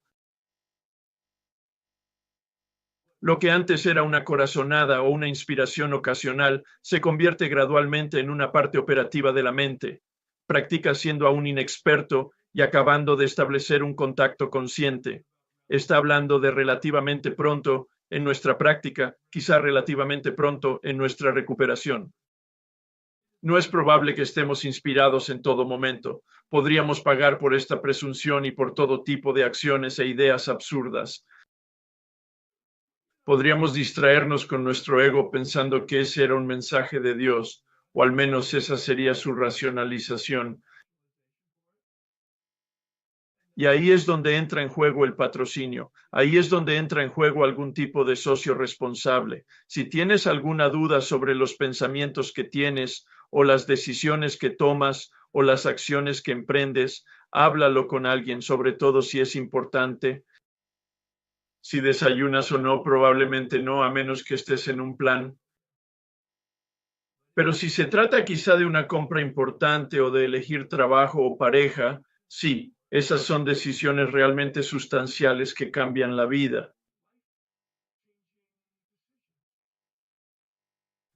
Lo que antes era una corazonada o una inspiración ocasional se convierte gradualmente en una parte operativa de la mente. Practica siendo aún inexperto y acabando de establecer un contacto consciente. Está hablando de relativamente pronto en nuestra práctica, quizá relativamente pronto en nuestra recuperación. No es probable que estemos inspirados en todo momento. Podríamos pagar por esta presunción y por todo tipo de acciones e ideas absurdas. Podríamos distraernos con nuestro ego pensando que ese era un mensaje de Dios, o al menos esa sería su racionalización. Y ahí es donde entra en juego el patrocinio, ahí es donde entra en juego algún tipo de socio responsable. Si tienes alguna duda sobre los pensamientos que tienes, o las decisiones que tomas, o las acciones que emprendes, háblalo con alguien, sobre todo si es importante. Si desayunas o no, probablemente no, a menos que estés en un plan. Pero si se trata quizá de una compra importante o de elegir trabajo o pareja, sí, esas son decisiones realmente sustanciales que cambian la vida.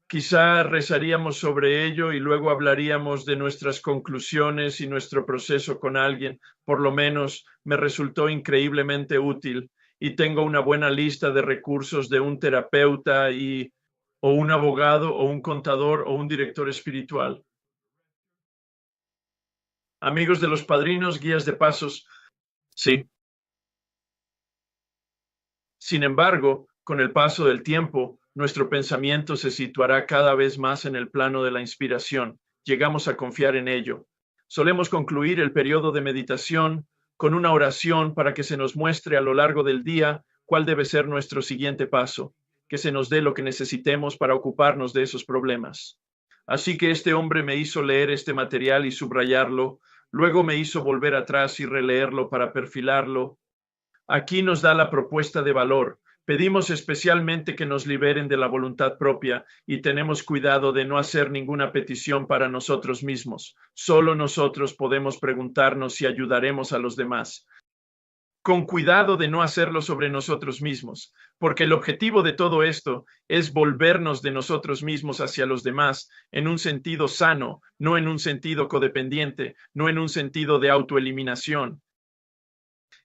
Quizá rezaríamos sobre ello y luego hablaríamos de nuestras conclusiones y nuestro proceso con alguien. Por lo menos me resultó increíblemente útil y tengo una buena lista de recursos de un terapeuta o un abogado o un contador o un director espiritual. Amigos de los padrinos, guías de pasos, sí. Sin embargo, con el paso del tiempo, nuestro pensamiento se situará cada vez más en el plano de la inspiración. Llegamos a confiar en ello. Solemos concluir el periodo de meditación con una oración para que se nos muestre a lo largo del día cuál debe ser nuestro siguiente paso, que se nos dé lo que necesitemos para ocuparnos de esos problemas. Así que este hombre me hizo leer este material y subrayarlo, luego me hizo volver atrás y releerlo para perfilarlo. Aquí nos da la propuesta de valor. Pedimos especialmente que nos liberen de la voluntad propia y tenemos cuidado de no hacer ninguna petición para nosotros mismos. Solo nosotros podemos preguntarnos si ayudaremos a los demás. Con cuidado de no hacerlo sobre nosotros mismos, porque el objetivo de todo esto es volvernos de nosotros mismos hacia los demás en un sentido sano, no en un sentido codependiente, no en un sentido de autoeliminación.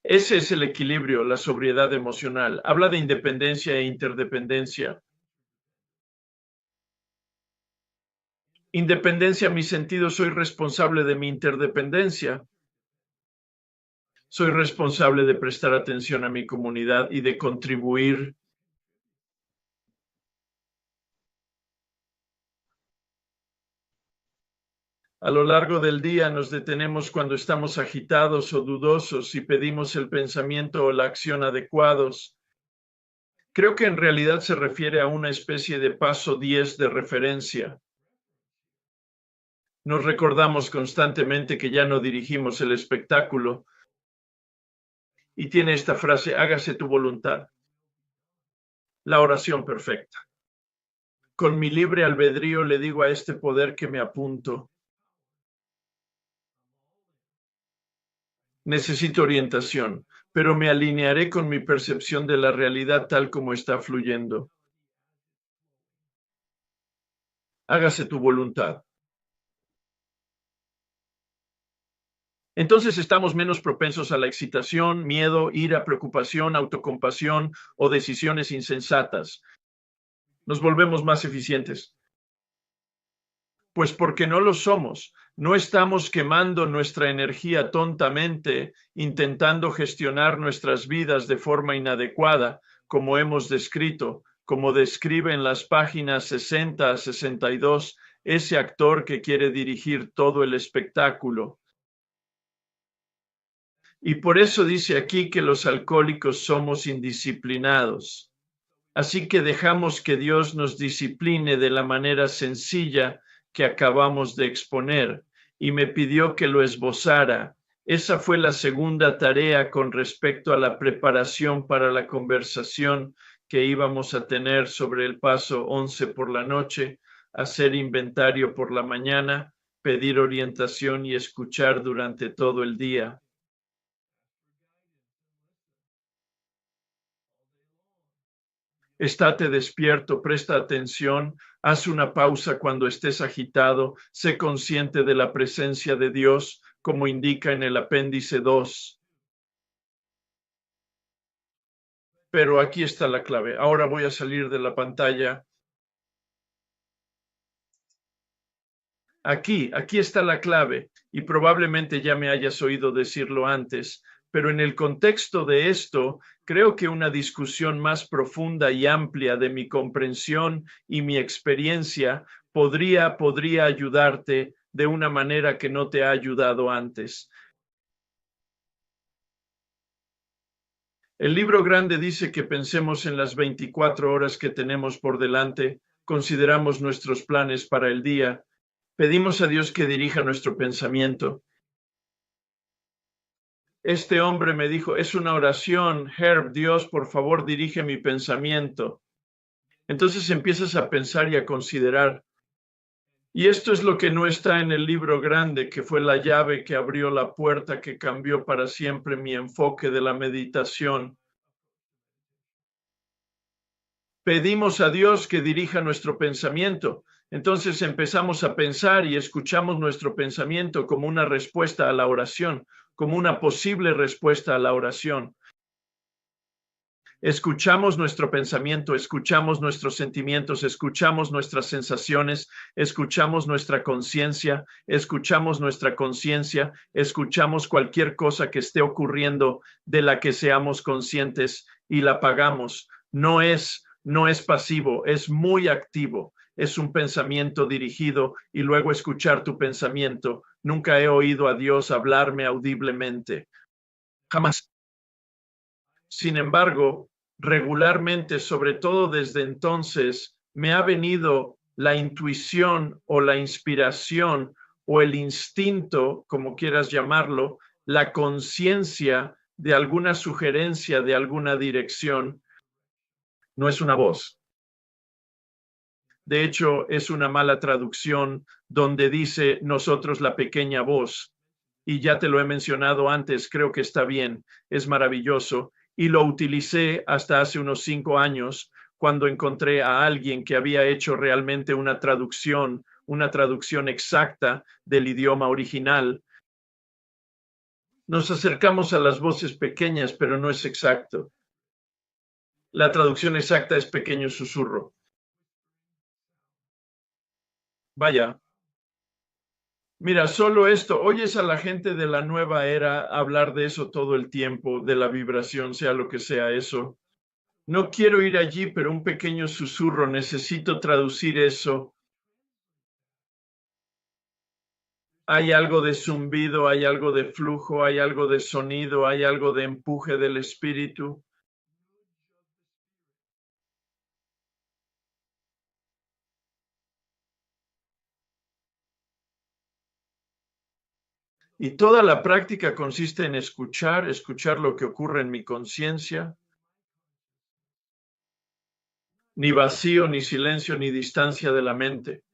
Ese es el equilibrio, la sobriedad emocional. Habla de independencia e interdependencia. Independencia, mi sentido, soy responsable de mi interdependencia. Soy responsable de prestar atención a mi comunidad y de contribuir. A lo largo del día nos detenemos cuando estamos agitados o dudosos y pedimos el pensamiento o la acción adecuados. Creo que en realidad se refiere a una especie de paso 10 de referencia. Nos recordamos constantemente que ya no dirigimos el espectáculo y tiene esta frase: hágase tu voluntad. La oración perfecta. Con mi libre albedrío le digo a este poder que me apunto. Necesito orientación, pero me alinearé con mi percepción de la realidad tal como está fluyendo. Hágase tu voluntad. entonces estamos menos propensos a la excitación, miedo, ira, preocupación, autocompasión o decisiones insensatas. Nos volvemos más eficientes. Pues porque no lo somos. No estamos quemando nuestra energía tontamente, intentando gestionar nuestras vidas de forma inadecuada, como hemos descrito, como describe en las páginas 60 a 62 ese actor que quiere dirigir todo el espectáculo. Y por eso dice aquí que los alcohólicos somos indisciplinados. Así que dejamos que Dios nos discipline de la manera sencilla que acabamos de exponer, y me pidió que lo esbozara. Esa fue la segunda tarea con respecto a la preparación para la conversación que íbamos a tener sobre el paso 11 por la noche, hacer inventario por la mañana, pedir orientación y escuchar durante todo el día. Estate despierto, presta atención, haz una pausa cuando estés agitado, sé consciente de la presencia de Dios, como indica en el apéndice 2. Pero aquí está la clave. Ahora voy a salir de la pantalla. Aquí está la clave, y probablemente ya me hayas oído decirlo antes, pero en el contexto de esto, creo que una discusión más profunda y amplia de mi comprensión y mi experiencia podría ayudarte de una manera que no te ha ayudado antes. El libro grande dice que pensemos en las 24 horas que tenemos por delante, consideramos nuestros planes para el día, pedimos a Dios que dirija nuestro pensamiento. Este hombre me dijo, es una oración, Herb, Dios, por favor, dirige mi pensamiento. Entonces empiezas a pensar y a considerar. Y esto es lo que no está en el libro grande, que fue la llave que abrió la puerta que cambió para siempre mi enfoque de la meditación. Pedimos a Dios que dirija nuestro pensamiento. Entonces empezamos a pensar y escuchamos nuestro pensamiento como una respuesta a la oración, como una posible respuesta a la oración. Escuchamos nuestro pensamiento, escuchamos nuestros sentimientos, escuchamos nuestras sensaciones, escuchamos nuestra conciencia, escuchamos cualquier cosa que esté ocurriendo de la que seamos conscientes y la pagamos. No es pasivo, es muy activo. Es un pensamiento dirigido y luego escuchar tu pensamiento. Nunca he oído a Dios hablarme audiblemente. Jamás. Sin embargo, regularmente, sobre todo desde entonces, me ha venido la intuición o la inspiración o el instinto, como quieras llamarlo, la conciencia de alguna sugerencia, de alguna dirección. No es una voz. De hecho, es una mala traducción donde dice nosotros la pequeña voz. Y ya te lo he mencionado antes, creo que está bien, es maravilloso. Y lo utilicé hasta hace unos 5 años, cuando encontré a alguien que había hecho realmente una traducción exacta del idioma original. Nos acercamos a las voces pequeñas, pero no es exacto. La traducción exacta es pequeño susurro. Vaya. Mira, solo esto, oyes a la gente de la nueva era hablar de eso todo el tiempo, de la vibración, sea lo que sea eso. No quiero ir allí, pero un pequeño susurro, necesito traducir eso. Hay algo de zumbido, hay algo de flujo, hay algo de sonido, hay algo de empuje del espíritu. Y toda la práctica consiste en escuchar lo que ocurre en mi conciencia. Ni vacío, ni silencio, ni distancia de la mente.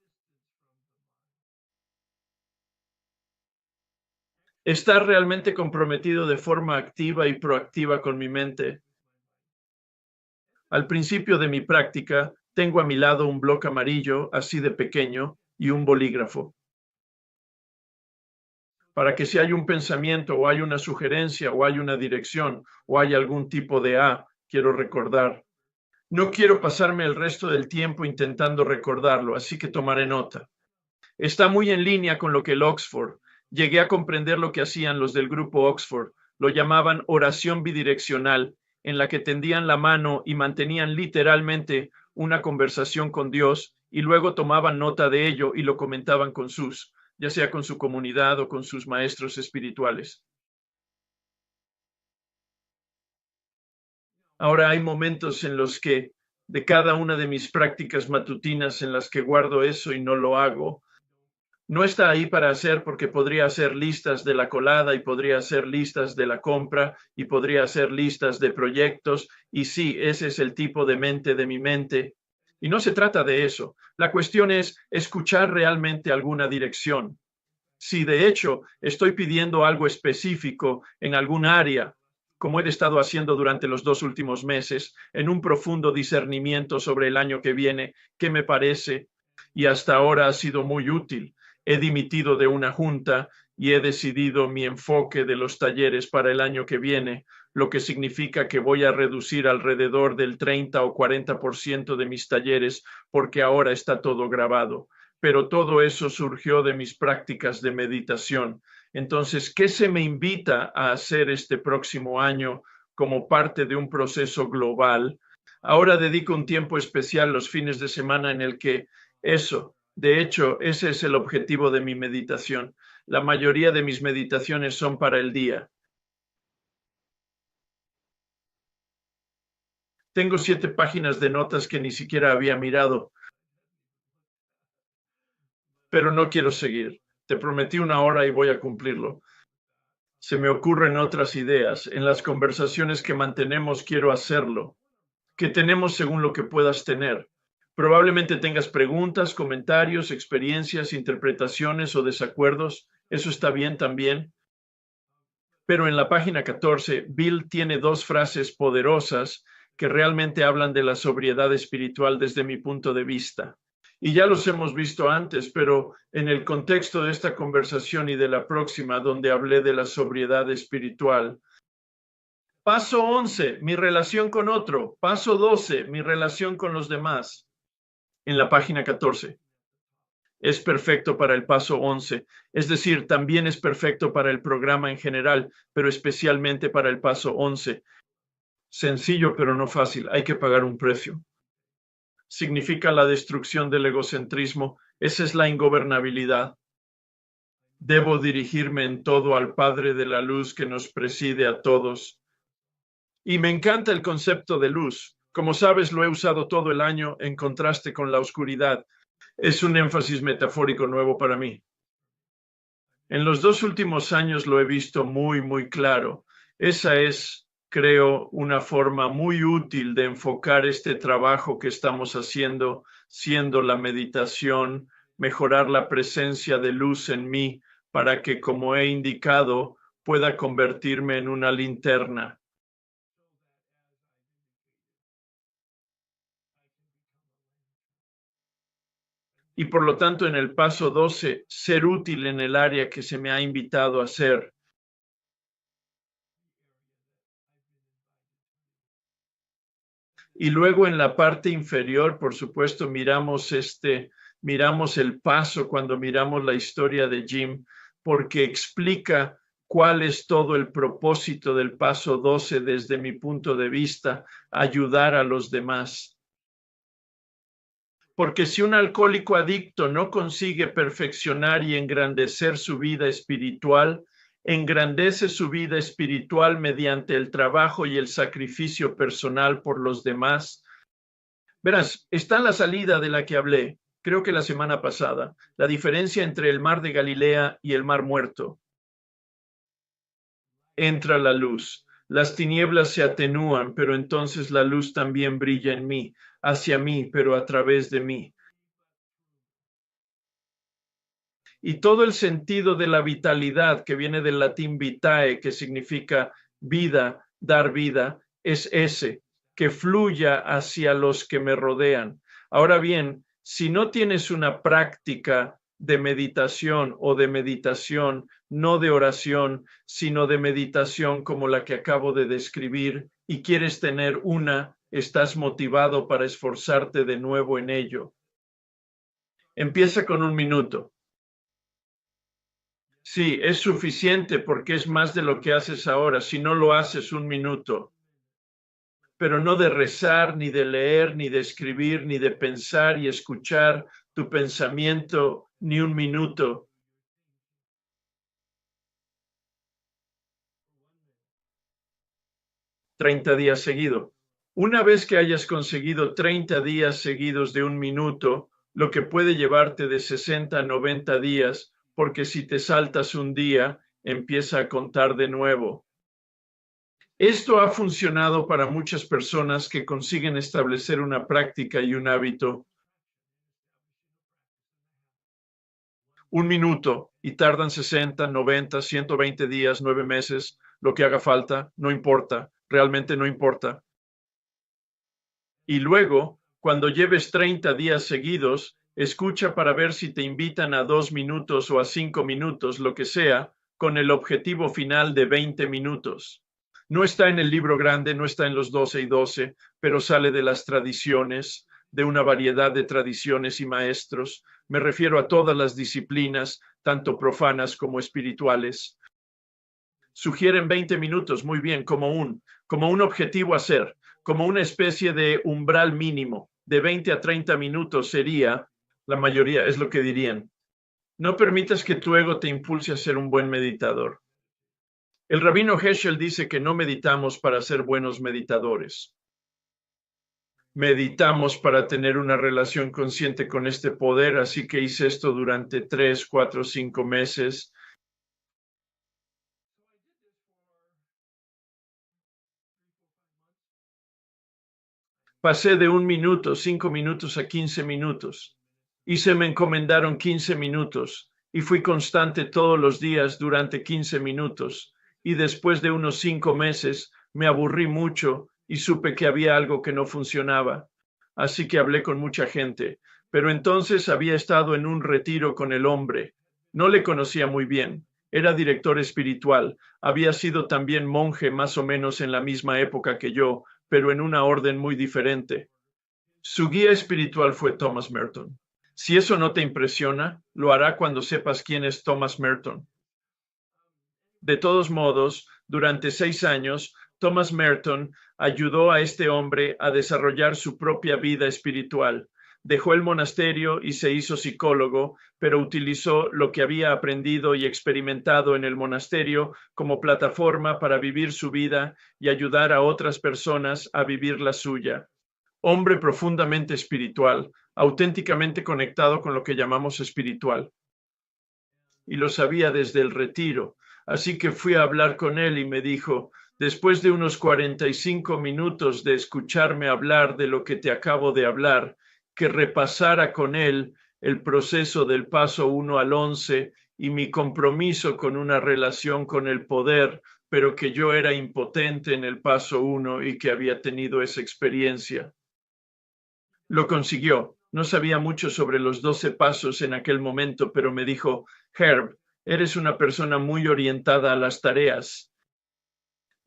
Estar realmente comprometido de forma activa y proactiva con mi mente. Al principio de mi práctica, tengo a mi lado un bloque amarillo, así de pequeño, y un bolígrafo. para que si hay un pensamiento o hay una sugerencia o hay una dirección o hay algún tipo de quiero recordar. No quiero pasarme el resto del tiempo intentando recordarlo, así que tomaré nota. Está muy en línea con lo que el Oxford. Llegué a comprender lo que hacían los del grupo Oxford. Lo llamaban oración bidireccional, en la que tendían la mano y mantenían literalmente una conversación con Dios y luego tomaban nota de ello y lo comentaban con ya sea con su comunidad o con sus maestros espirituales. Ahora hay momentos en los que de cada una de mis prácticas matutinas en las que guardo eso y no lo hago, no está ahí para hacer porque podría hacer listas de la colada y podría hacer listas de la compra y podría hacer listas de proyectos y sí, ese es el tipo de mente de mi mente. Y no se trata de eso. La cuestión es escuchar realmente alguna dirección. Si de hecho estoy pidiendo algo específico en algún área, como he estado haciendo durante los 2 últimos meses, en un profundo discernimiento sobre el año que viene, que me parece, y hasta ahora ha sido muy útil. He dimitido de una junta y he decidido mi enfoque de los talleres para el año que viene, lo que significa que voy a reducir alrededor del 30 o 40% de mis talleres porque ahora está todo grabado. Pero todo eso surgió de mis prácticas de meditación. Entonces, ¿qué se me invita a hacer este próximo año como parte de un proceso global? Ahora dedico un tiempo especial los fines de semana en el que de hecho, ese es el objetivo de mi meditación. La mayoría de mis meditaciones son para el día. Tengo 7 páginas de notas que ni siquiera había mirado, pero no quiero seguir. Te prometí 1 hora y voy a cumplirlo. Se me ocurren otras ideas. En las conversaciones que mantenemos quiero hacerlo. Que tenemos según lo que puedas tener. Probablemente tengas preguntas, comentarios, experiencias, interpretaciones o desacuerdos. Eso está bien también. Pero en la página 14, Bill tiene 2 frases poderosas que realmente hablan de la sobriedad espiritual desde mi punto de vista. Y ya los hemos visto antes, pero en el contexto de esta conversación y de la próxima, donde hablé de la sobriedad espiritual. Paso 11, mi relación con otro. Paso 12, mi relación con los demás. En la página 14. Es perfecto para el paso 11, es decir, también es perfecto para el programa en general, pero especialmente para el paso 11. Sencillo, pero no fácil, hay que pagar un precio. Significa la destrucción del egocentrismo, esa es la ingobernabilidad. Debo dirigirme en todo al Padre de la luz que nos preside a todos. Y me encanta el concepto de luz. Como sabes, lo he usado todo el año en contraste con la oscuridad. Es un énfasis metafórico nuevo para mí. En los 2 últimos años lo he visto muy, muy claro. Esa es, creo, una forma muy útil de enfocar este trabajo que estamos haciendo, siendo la meditación, mejorar la presencia de luz en mí para que, como he indicado, pueda convertirme en una linterna. Y por lo tanto, en el paso 12, ser útil en el área que se me ha invitado a ser. Y luego en la parte inferior, por supuesto, miramos el paso cuando miramos la historia de Jim, porque explica cuál es todo el propósito del paso 12 desde mi punto de vista, ayudar a los demás. Porque si un alcohólico adicto no consigue perfeccionar y engrandecer su vida espiritual, engrandece su vida espiritual mediante el trabajo y el sacrificio personal por los demás. Verás, está la salida de la que hablé, creo que la semana pasada, la diferencia entre el mar de Galilea y el mar muerto. Entra la luz. Las tinieblas se atenúan, pero entonces la luz también brilla en mí, hacia mí, pero a través de mí. Y todo el sentido de la vitalidad, que viene del latín vitae, que significa vida, dar vida, es ese, que fluya hacia los que me rodean. Ahora bien, si no tienes una práctica de meditación o de meditación, no de oración, sino de meditación como la que acabo de describir, y quieres tener una, estás motivado para esforzarte de nuevo en ello. Empieza con 1 minuto. Sí, es suficiente porque es más de lo que haces ahora. Si no lo haces 1 minuto, pero no de rezar, ni de leer, ni de escribir, ni de pensar y escuchar tu pensamiento, ni 1 minuto. 30 días seguidos. Una vez que hayas conseguido 30 días seguidos de 1 minuto, lo que puede llevarte de 60 a 90 días, porque si te saltas un día, empieza a contar de nuevo. Esto ha funcionado para muchas personas que consiguen establecer una práctica y un hábito. 1 minuto y tardan 60, 90, 120 días, 9 meses, lo que haga falta, no importa, realmente no importa. Y luego, cuando lleves 30 días seguidos, escucha para ver si te invitan a 2 minutos o a 5 minutos, lo que sea, con el objetivo final de 20 minutos. No está en el libro grande, no está en los 12 y 12, pero sale de las tradiciones, de una variedad de tradiciones y maestros. Me refiero a todas las disciplinas, tanto profanas como espirituales. Sugieren 20 minutos, muy bien, como un objetivo a hacer, como una especie de umbral mínimo. De 20 a 30 minutos sería, la mayoría es lo que dirían. No permitas que tu ego te impulse a ser un buen meditador. El rabino Heschel dice que no meditamos para ser buenos meditadores. Meditamos para tener una relación consciente con este poder, así que hice esto durante 3, 4, 5 meses. Pasé de 1 minuto, 5 minutos a 15 minutos y se me encomendaron 15 minutos y fui constante todos los días durante 15 minutos y después de unos 5 meses me aburrí mucho y supe que había algo que no funcionaba. Así que hablé con mucha gente, pero entonces había estado en un retiro con el hombre. No le conocía muy bien. Era director espiritual. Había sido también monje más o menos en la misma época que yo, pero en una orden muy diferente. Su guía espiritual fue Thomas Merton. Si eso no te impresiona, lo hará cuando sepas quién es Thomas Merton. De todos modos, durante 6 años, Thomas Merton ayudó a este hombre a desarrollar su propia vida espiritual. Dejó el monasterio y se hizo psicólogo, pero utilizó lo que había aprendido y experimentado en el monasterio como plataforma para vivir su vida y ayudar a otras personas a vivir la suya. Hombre profundamente espiritual, auténticamente conectado con lo que llamamos espiritual. Y lo sabía desde el retiro. Así que fui a hablar con él y me dijo, después de unos 45 minutos de escucharme hablar de lo que te acabo de hablar, que repasara con él el proceso del paso 1 al 11 y mi compromiso con una relación con el poder, pero que yo era impotente en el paso 1 y que había tenido esa experiencia. Lo consiguió. No sabía mucho sobre los 12 pasos en aquel momento, pero me dijo, Herb, eres una persona muy orientada a las tareas.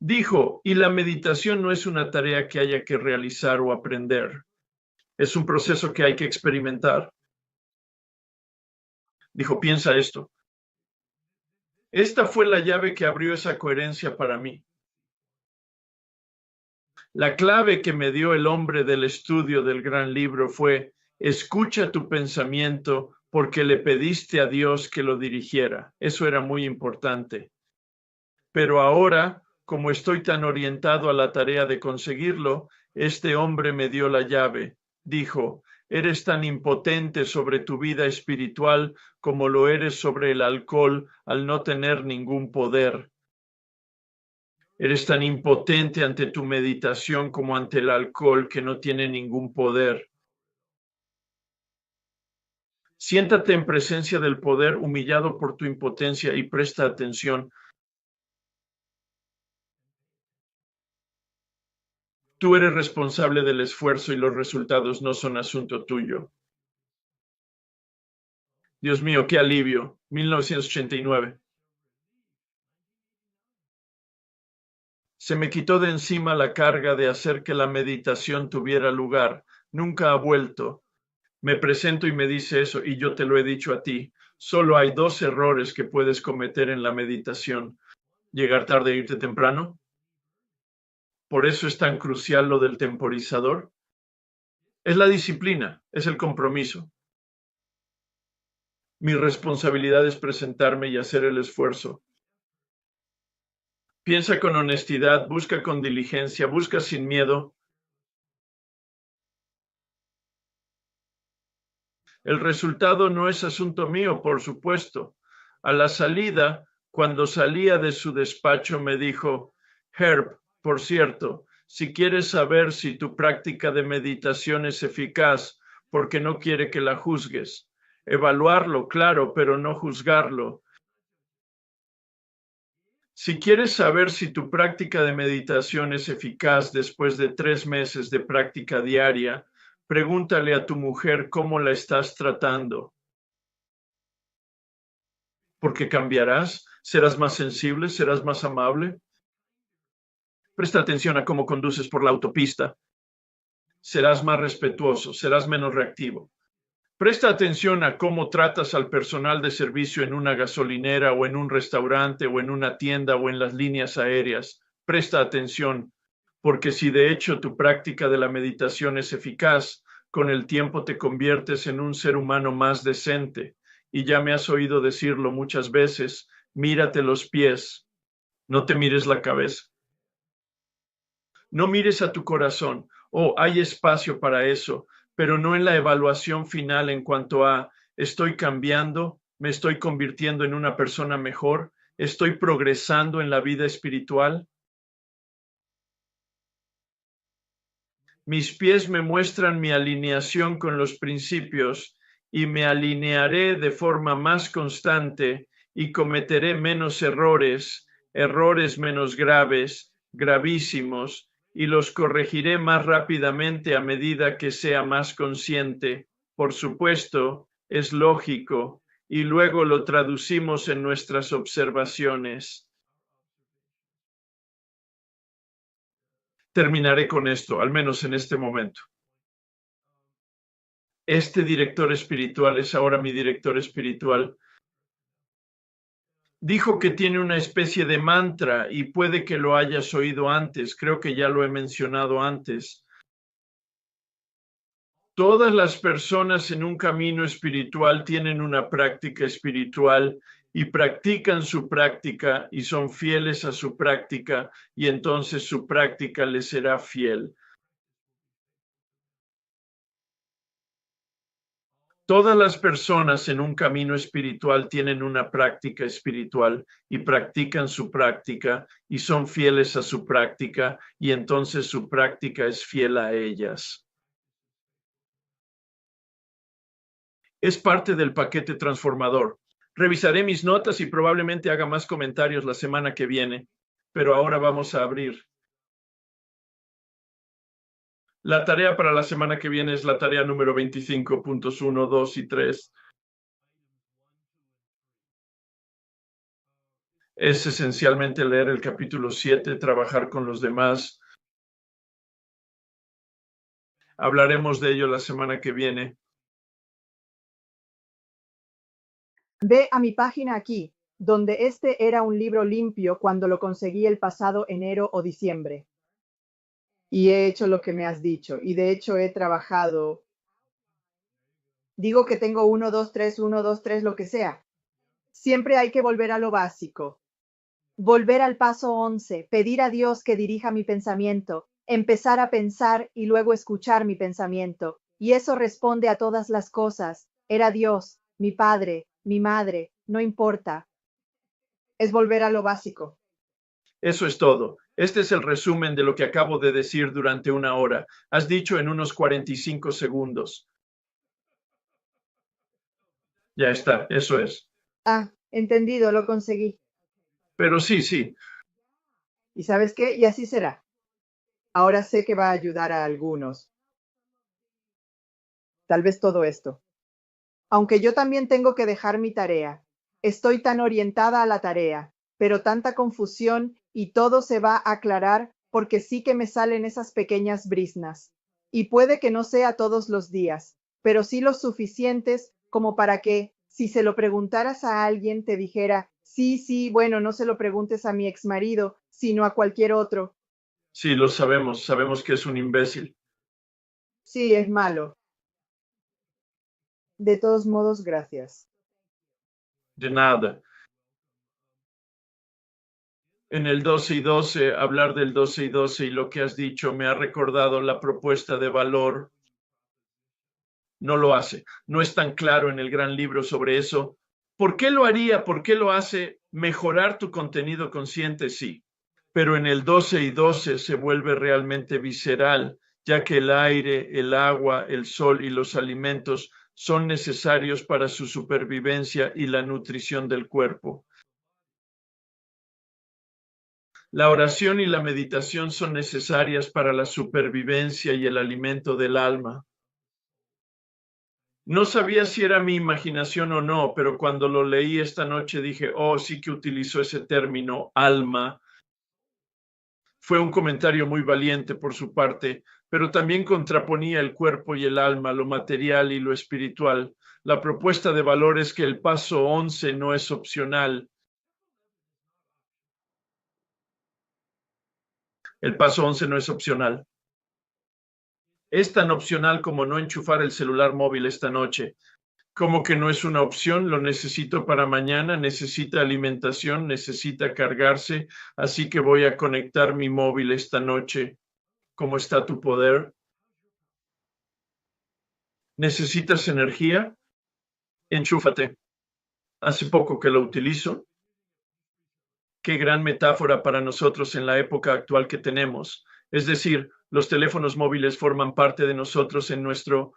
Dijo, y la meditación no es una tarea que haya que realizar o aprender. Es un proceso que hay que experimentar. Dijo, piensa esto. Esta fue la llave que abrió esa coherencia para mí. La clave que me dio el hombre del estudio del gran libro fue, escucha tu pensamiento porque le pediste a Dios que lo dirigiera. Eso era muy importante. Pero ahora, como estoy tan orientado a la tarea de conseguirlo, este hombre me dio la llave. Dijo, eres tan impotente sobre tu vida espiritual como lo eres sobre el alcohol al no tener ningún poder. Eres tan impotente ante tu meditación como ante el alcohol que no tiene ningún poder. Siéntate en presencia del poder, humillado por tu impotencia, y presta atención. Tú eres responsable del esfuerzo y los resultados no son asunto tuyo. Dios mío, qué alivio. 1989. Se me quitó de encima la carga de hacer que la meditación tuviera lugar. Nunca ha vuelto. Me presento y me dice eso, y yo te lo he dicho a ti. Solo hay dos errores que puedes cometer en la meditación. Llegar tarde e irte temprano. Por eso es tan crucial lo del temporizador. Es la disciplina, es el compromiso. Mi responsabilidad es presentarme y hacer el esfuerzo. Piensa con honestidad, busca con diligencia, busca sin miedo. El resultado no es asunto mío, por supuesto. A la salida, cuando salía de su despacho, me dijo, Herb, por cierto, si quieres saber si tu práctica de meditación es eficaz, porque no quiere que la juzgues. Evaluarlo, claro, pero no juzgarlo. Si quieres saber si tu práctica de meditación es eficaz después de 3 meses de práctica diaria, pregúntale a tu mujer cómo la estás tratando. Porque cambiarás, serás más sensible, serás más amable. Presta atención a cómo conduces por la autopista. Serás más respetuoso, serás menos reactivo. Presta atención a cómo tratas al personal de servicio en una gasolinera o en un restaurante o en una tienda o en las líneas aéreas. Presta atención, porque si de hecho tu práctica de la meditación es eficaz, con el tiempo te conviertes en un ser humano más decente. Y ya me has oído decirlo muchas veces, mírate los pies, no te mires la cabeza. No mires a tu corazón. Oh, hay espacio para eso, pero no en la evaluación final en cuanto a estoy cambiando, me estoy convirtiendo en una persona mejor, estoy progresando en la vida espiritual. Mis pies me muestran mi alineación con los principios y me alinearé de forma más constante y cometeré menos errores, errores menos graves, gravísimos, y los corregiré más rápidamente a medida que sea más consciente. Por supuesto, es lógico, y luego lo traducimos en nuestras observaciones. Terminaré con esto, al menos en este momento. Este director espiritual es ahora mi director espiritual. Dijo que tiene una especie de mantra y puede que lo hayas oído antes, creo que ya lo he mencionado antes. Todas las personas en un camino espiritual tienen una práctica espiritual y practican su práctica y son fieles a su práctica y entonces su práctica les será fiel. Todas las personas en un camino espiritual tienen una práctica espiritual y practican su práctica y son fieles a su práctica y entonces su práctica es fiel a ellas. Es parte del paquete transformador. Revisaré mis notas y probablemente haga más comentarios la semana que viene, pero ahora vamos a abrir. La tarea para la semana que viene es la tarea número 25.1, 2 y 3. Es esencialmente leer el capítulo 7, trabajar con los demás. Hablaremos de ello la semana que viene. Ve a mi página aquí, donde este era un libro limpio cuando lo conseguí el pasado enero o diciembre. Y he hecho lo que me has dicho, y de hecho he trabajado. Digo que tengo 1, 2, 3, 1, 2, 3, lo que sea. Siempre hay que volver a lo básico. Volver al paso 11, pedir a Dios que dirija mi pensamiento, empezar a pensar y luego escuchar mi pensamiento. Y eso responde a todas las cosas. Era Dios, mi padre, mi madre, no importa. Es volver a lo básico. Eso es todo. Este es el resumen de lo que acabo de decir durante una hora. Has dicho en unos 45 segundos. Ya está, eso es. Ah, entendido, lo conseguí. Pero sí. ¿Y sabes qué? Y así será. Ahora sé que va a ayudar a algunos. Tal vez todo esto. aunque yo también tengo que dejar mi tarea. Estoy tan orientada a la tarea, pero tanta confusión y todo se va a aclarar porque sí que me salen esas pequeñas briznas. Y puede que no sea todos los días, pero sí los suficientes como para que, si se lo preguntaras a alguien, te dijera, sí, sí, bueno, no se lo preguntes a mi exmarido, sino a cualquier otro. Sí, lo sabemos, sabemos que es un imbécil. Sí, es malo. De todos modos, gracias. De nada. En el 12 y 12, hablar del 12 y 12 y lo que has dicho me ha recordado la propuesta de valor. No lo hace. No es tan claro en el gran libro sobre eso. ¿Por qué lo haría? ¿Por qué lo hace? Mejorar tu contenido consciente, sí. Pero en el 12 y 12 se vuelve realmente visceral, ya que el aire, el agua, el sol y los alimentos son necesarios para su supervivencia y la nutrición del cuerpo. La oración y la meditación son necesarias para la supervivencia y el alimento del alma. No sabía si era mi imaginación o no, pero cuando lo leí esta noche dije, oh, sí que utilizó ese término, alma. Fue un comentario muy valiente por su parte, pero también contraponía el cuerpo y el alma, lo material y lo espiritual. La propuesta de valor es que el paso 11 no es opcional. El paso 11 no es opcional. Es tan opcional como no enchufar el celular móvil esta noche. Como que no es una opción, lo necesito para mañana, necesita alimentación, necesita cargarse, así que voy a conectar mi móvil esta noche. ¿Cómo está tu poder? ¿Necesitas energía? Enchúfate. Hace poco que lo utilizo. Qué gran metáfora para nosotros en la época actual que tenemos. Es decir, los teléfonos móviles forman parte de nosotros en nuestro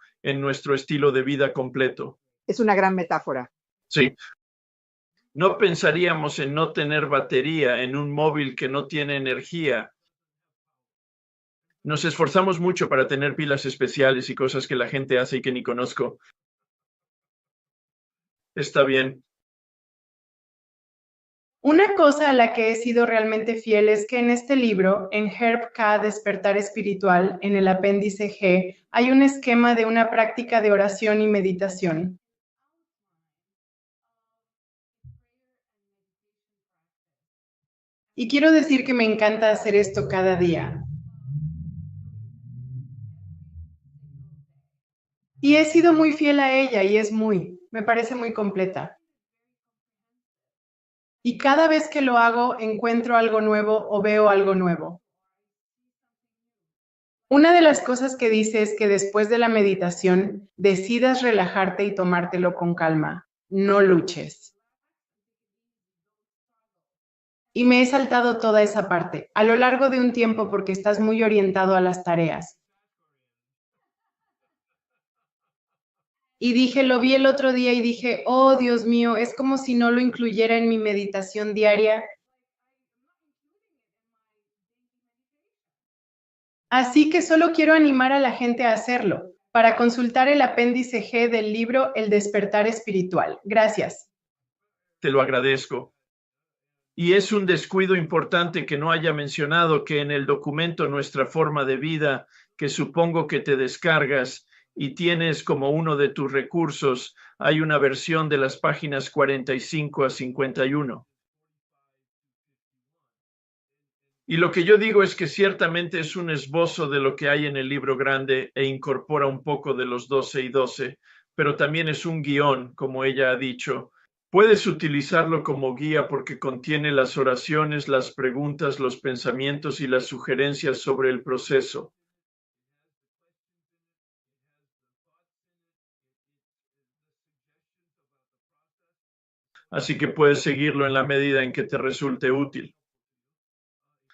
estilo de vida completo. Es una gran metáfora. Sí. No pensaríamos en no tener batería en un móvil que no tiene energía. Nos esforzamos mucho para tener pilas especiales y cosas que la gente hace y que ni conozco. Está bien. Una cosa a la que he sido realmente fiel es que en este libro, en Herb K. Despertar Espiritual, en el apéndice G, hay un esquema de una práctica de oración y meditación. Y quiero decir que me encanta hacer esto cada día. Y he sido muy fiel a ella y me parece muy completa. Y cada vez que lo hago, encuentro algo nuevo o veo algo nuevo. Una de las cosas que dice es que después de la meditación, decidas relajarte y tomártelo con calma. No luches. Y me he saltado toda esa parte, a lo largo de un tiempo porque estás muy orientado a las tareas. Y dije, lo vi el otro día y dije, oh Dios mío, es como si no lo incluyera en mi meditación diaria. Así que solo quiero animar a la gente a hacerlo, para consultar el apéndice G del libro El despertar espiritual. Gracias. Te lo agradezco. Y es un descuido importante que no haya mencionado que en el documento Nuestra forma de vida, que supongo que te descargas y tienes como uno de tus recursos, hay una versión de las páginas 45 a 51. Y lo que yo digo es que ciertamente es un esbozo de lo que hay en el libro grande e incorpora un poco de los 12 y 12, pero también es un guión, como ella ha dicho. Puedes utilizarlo como guía porque contiene las oraciones, las preguntas, los pensamientos y las sugerencias sobre el proceso. Así que puedes seguirlo en la medida en que te resulte útil.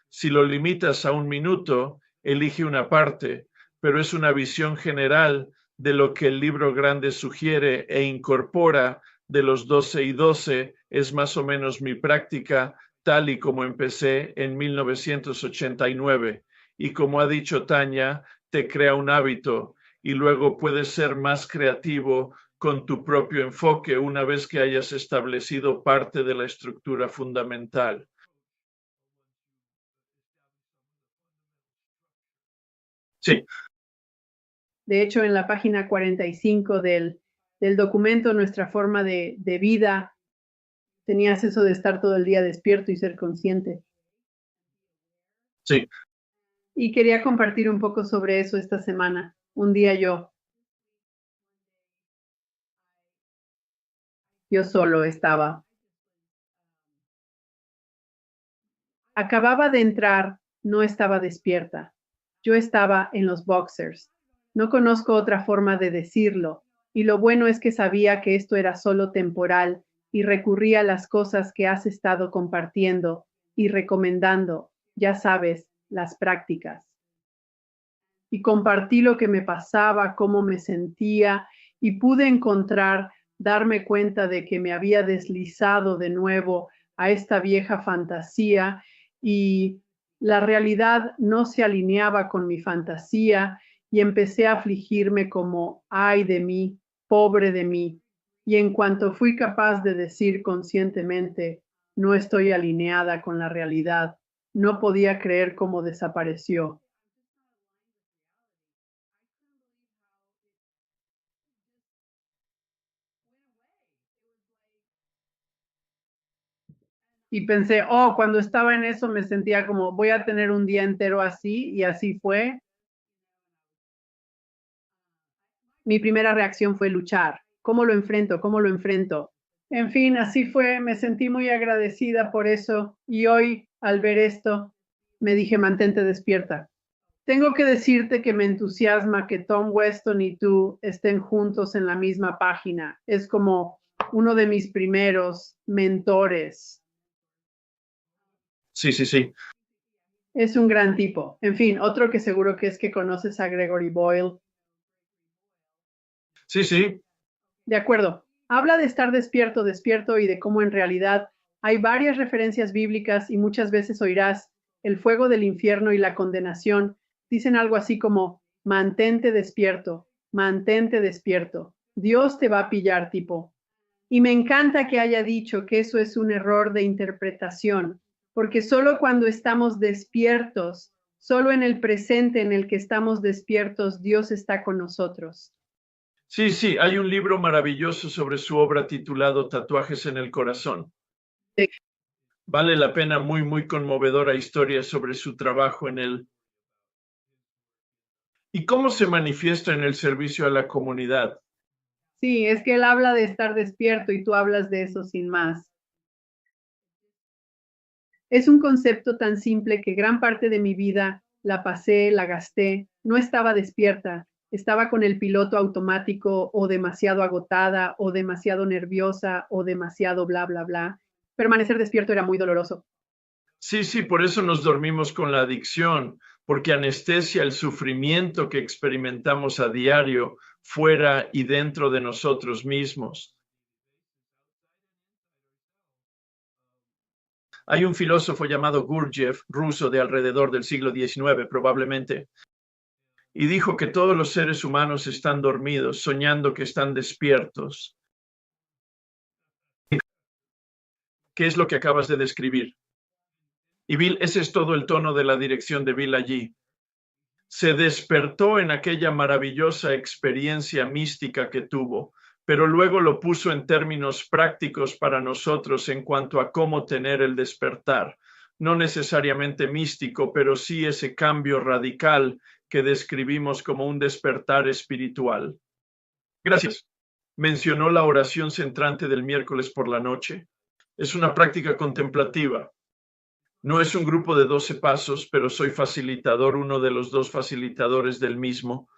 Si lo limitas a 1 minuto, elige una parte, pero es una visión general de lo que el libro grande sugiere e incorpora de los 12 y 12, es más o menos mi práctica tal y como empecé en 1989. Y como ha dicho Tania, te crea un hábito y luego puedes ser más creativo con tu propio enfoque una vez que hayas establecido parte de la estructura fundamental. Sí. De hecho, en la página 45 del documento, nuestra forma de vida, tenías eso de estar todo el día despierto y ser consciente. Sí. Y quería compartir un poco sobre eso esta semana. Un día yo solo estaba. Acababa de entrar, no estaba despierta. Yo estaba en los boxers. No conozco otra forma de decirlo, y lo bueno es que sabía que esto era solo temporal y recurría a las cosas que has estado compartiendo y recomendando, ya sabes, las prácticas. Y compartí lo que me pasaba, cómo me sentía, y pude darme cuenta de que me había deslizado de nuevo a esta vieja fantasía y la realidad no se alineaba con mi fantasía y empecé a afligirme como, ay de mí, pobre de mí. Y en cuanto fui capaz de decir conscientemente, no estoy alineada con la realidad, no podía creer cómo desapareció. Y pensé, cuando estaba en eso me sentía como, voy a tener un día entero así, y así fue. Mi primera reacción fue luchar. ¿Cómo lo enfrento? ¿Cómo lo enfrento? En fin, así fue. Me sentí muy agradecida por eso. Y hoy, al ver esto, me dije, mantente despierta. Tengo que decirte que me entusiasma que Tom Weston y tú estén juntos en la misma página. Es como uno de mis primeros mentores. Sí, sí, sí. Es un gran tipo. En fin, otro que seguro que es que conoces a Gregory Boyle. Sí, sí. De acuerdo. Habla de estar despierto y de cómo en realidad hay varias referencias bíblicas y muchas veces oirás el fuego del infierno y la condenación. Dicen algo así como, mantente despierto, mantente despierto. Dios te va a pillar, tipo. Y me encanta que haya dicho que eso es un error de interpretación, porque solo cuando estamos despiertos, solo en el presente en el que estamos despiertos, Dios está con nosotros. Sí, sí, hay un libro maravilloso sobre su obra titulado Tatuajes en el Corazón. Sí. Vale la pena, muy, muy conmovedora historia sobre su trabajo en él. ¿Y cómo se manifiesta en el servicio a la comunidad? Sí, es que él habla de estar despierto y tú hablas de eso sin más. Es un concepto tan simple que gran parte de mi vida la pasé, la gasté, no estaba despierta, estaba con el piloto automático o demasiado agotada o demasiado nerviosa o demasiado bla, bla, bla. Permanecer despierto era muy doloroso. Sí, sí, por eso nos dormimos con la adicción, porque anestesia el sufrimiento que experimentamos a diario fuera y dentro de nosotros mismos. Hay un filósofo llamado Gurdjieff, ruso de alrededor del siglo XIX probablemente, y dijo que todos los seres humanos están dormidos, soñando que están despiertos. ¿Qué es lo que acabas de describir? Y Bill, ese es todo el tono de la dirección de Bill allí. Se despertó en aquella maravillosa experiencia mística que tuvo, pero luego lo puso en términos prácticos para nosotros en cuanto a cómo tener el despertar. No necesariamente místico, pero sí ese cambio radical que describimos como un despertar espiritual. Gracias. Mencionó la oración centrante del miércoles por la noche. Es una práctica contemplativa. No es un grupo de 12 pasos, pero soy facilitador, uno de los dos facilitadores del mismo.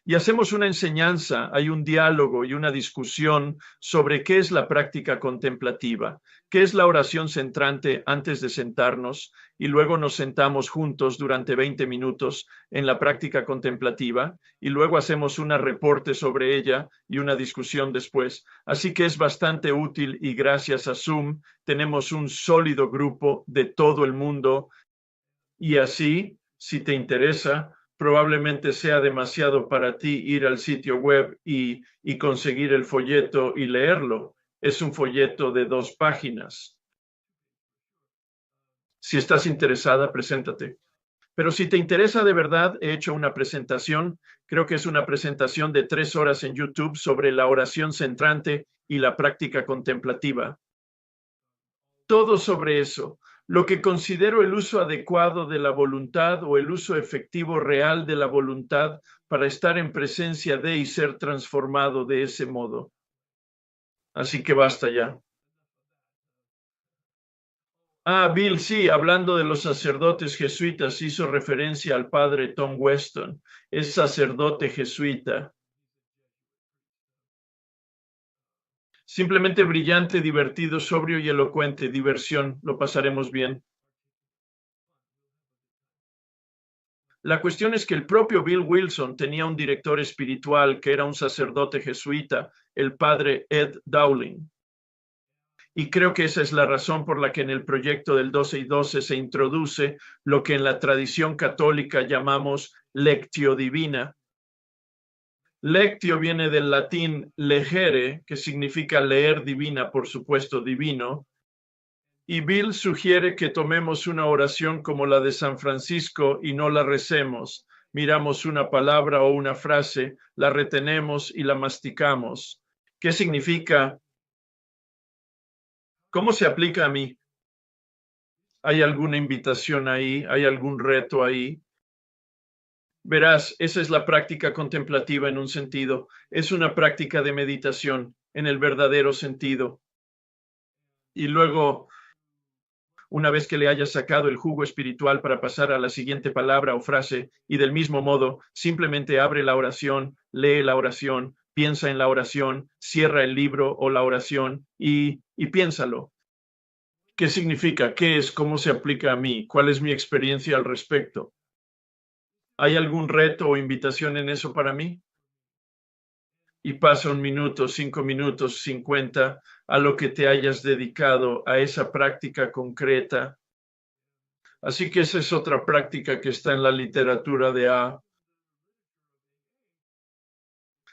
Y hacemos una enseñanza, hay un diálogo y una discusión sobre qué es la práctica contemplativa, qué es la oración centrante antes de sentarnos, y luego nos sentamos juntos durante 20 minutos en la práctica contemplativa, y luego hacemos un reporte sobre ella y una discusión después. Así que es bastante útil y gracias a Zoom tenemos un sólido grupo de todo el mundo, y así, si te interesa, probablemente sea demasiado para ti ir al sitio web y conseguir el folleto y leerlo. Es un folleto de 2 páginas. Si estás interesada, preséntate. Pero si te interesa de verdad, he hecho una presentación, creo que es una presentación de 3 horas en YouTube sobre la oración centrante y la práctica contemplativa. Todo sobre eso, lo que considero el uso adecuado de la voluntad o el uso efectivo real de la voluntad para estar en presencia de y ser transformado de ese modo. Así que basta ya. Bill, sí, hablando de los sacerdotes jesuitas, hizo referencia al padre Tom Weston. Es sacerdote jesuita. Simplemente brillante, divertido, sobrio y elocuente. Diversión, lo pasaremos bien. La cuestión es que el propio Bill Wilson tenía un director espiritual que era un sacerdote jesuita, el padre Ed Dowling. Y creo que esa es la razón por la que en el proyecto del 12 y 12 se introduce lo que en la tradición católica llamamos lectio divina. Lectio viene del latín legere, que significa leer divina, por supuesto, divino. Y Bill sugiere que tomemos una oración como la de San Francisco y no la recemos. Miramos una palabra o una frase, la retenemos y la masticamos. ¿Qué significa? ¿Cómo se aplica a mí? ¿Hay alguna invitación ahí? ¿Hay algún reto ahí? Verás, esa es la práctica contemplativa en un sentido. Es una práctica de meditación en el verdadero sentido. Y luego, una vez que le hayas sacado el jugo espiritual para pasar a la siguiente palabra o frase, y del mismo modo, simplemente abre la oración, lee la oración, piensa en la oración, cierra el libro o la oración y piénsalo. ¿Qué significa? ¿Qué es? ¿Cómo se aplica a mí? ¿Cuál es mi experiencia al respecto? ¿Hay algún reto o invitación en eso para mí? Y pasa 1 minuto, 5 minutos, 50, a lo que te hayas dedicado a esa práctica concreta. Así que esa es otra práctica que está en la literatura de A.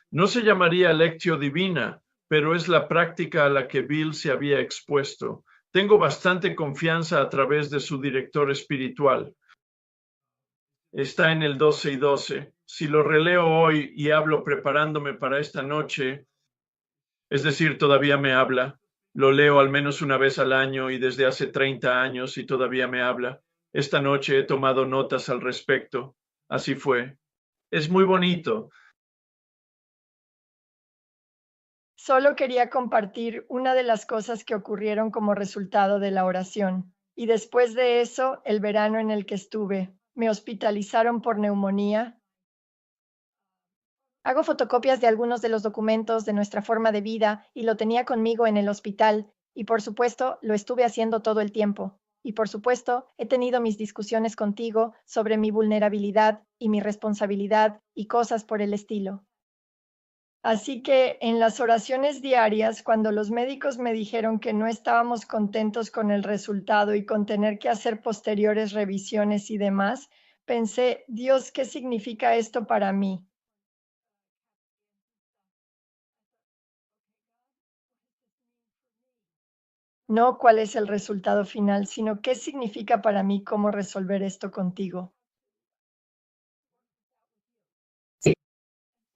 No se llamaría lectio divina, pero es la práctica a la que Bill se había expuesto. Tengo bastante confianza a través de su director espiritual. Está en el 12 y 12. Si lo releo hoy y hablo preparándome para esta noche, es decir, todavía me habla. Lo leo al menos una vez al año y desde hace 30 años y todavía me habla. Esta noche he tomado notas al respecto. Así fue. Es muy bonito. Solo quería compartir una de las cosas que ocurrieron como resultado de la oración. Y después de eso, el verano en el que estuve, me hospitalizaron por neumonía. Hago fotocopias de algunos de los documentos de nuestra forma de vida y lo tenía conmigo en el hospital. Y por supuesto, lo estuve haciendo todo el tiempo. Y por supuesto, he tenido mis discusiones contigo sobre mi vulnerabilidad y mi responsabilidad y cosas por el estilo. Así que en las oraciones diarias, cuando los médicos me dijeron que no estábamos contentos con el resultado y con tener que hacer posteriores revisiones y demás, pensé, Dios, ¿qué significa esto para mí? No cuál es el resultado final, sino qué significa para mí cómo resolver esto contigo.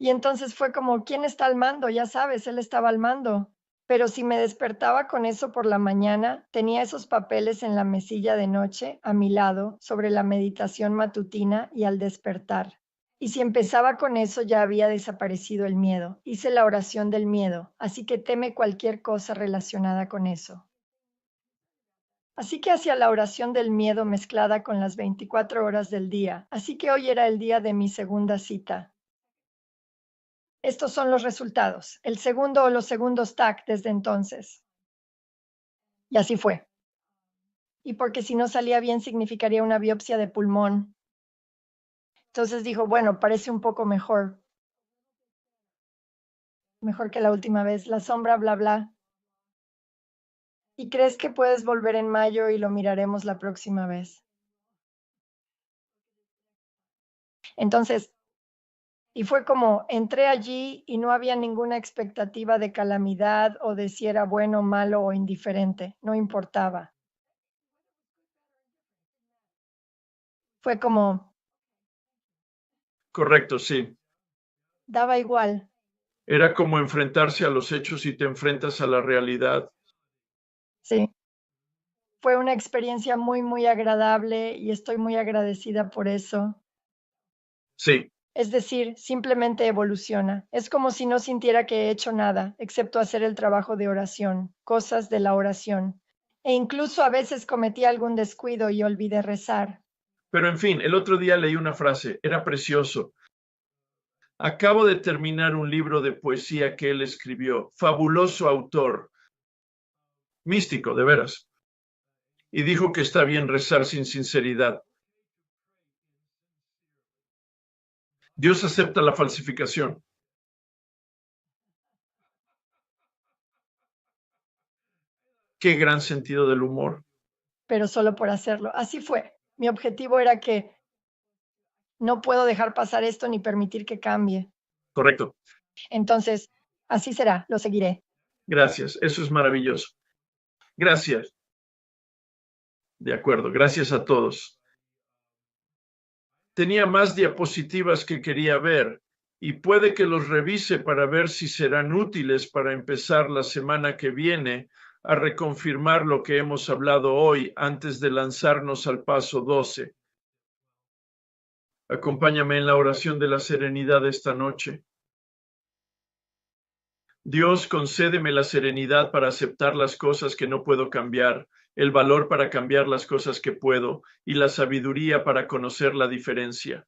Y entonces fue como, ¿quién está al mando? Ya sabes, él estaba al mando. Pero si me despertaba con eso por la mañana, tenía esos papeles en la mesilla de noche, a mi lado, sobre la meditación matutina y al despertar. Y si empezaba con eso, ya había desaparecido el miedo. Hice la oración del miedo, así que teme cualquier cosa relacionada con eso. Así que hacía la oración del miedo mezclada con las 24 horas del día. Así que hoy era el día de mi segunda cita. Estos son los resultados, el segundo o los segundos TAC desde entonces. Y así fue. Y porque si no salía bien significaría una biopsia de pulmón. Entonces dijo, bueno, parece un poco mejor. Mejor que la última vez. La sombra, bla, bla. ¿Y crees que puedes volver en mayo y lo miraremos la próxima vez? Entonces, y fue como, entré allí y no había ninguna expectativa de calamidad o de si era bueno, malo o indiferente, no importaba. Fue como, Correcto, sí. daba igual. Era como enfrentarse a los hechos y te enfrentas a la realidad. Sí. Fue una experiencia muy, muy agradable y estoy muy agradecida por eso. Sí, Es decir, simplemente evoluciona. Es como si no sintiera que he hecho nada, excepto hacer el trabajo de oración, cosas de la oración. E incluso a veces cometí algún descuido y olvidé rezar. pero en fin, el otro día leí una frase, era precioso. Acabo de terminar un libro de poesía que él escribió, fabuloso autor, místico, de veras, y dijo que está bien rezar sin sinceridad. Dios acepta la falsificación. Qué gran sentido del humor. Pero solo por hacerlo. Así fue. Mi objetivo era que no puedo dejar pasar esto ni permitir que cambie. Correcto. Entonces, así será, lo seguiré. Gracias, eso es maravilloso. Gracias. De acuerdo, gracias a todos. Tenía más diapositivas que quería ver y puede que los revise para ver si serán útiles para empezar la semana que viene a reconfirmar lo que hemos hablado hoy antes de lanzarnos al paso 12. Acompáñame en la oración de la serenidad esta noche. Dios, concédeme la serenidad para aceptar las cosas que no puedo cambiar, el valor para cambiar las cosas que puedo y la sabiduría para conocer la diferencia.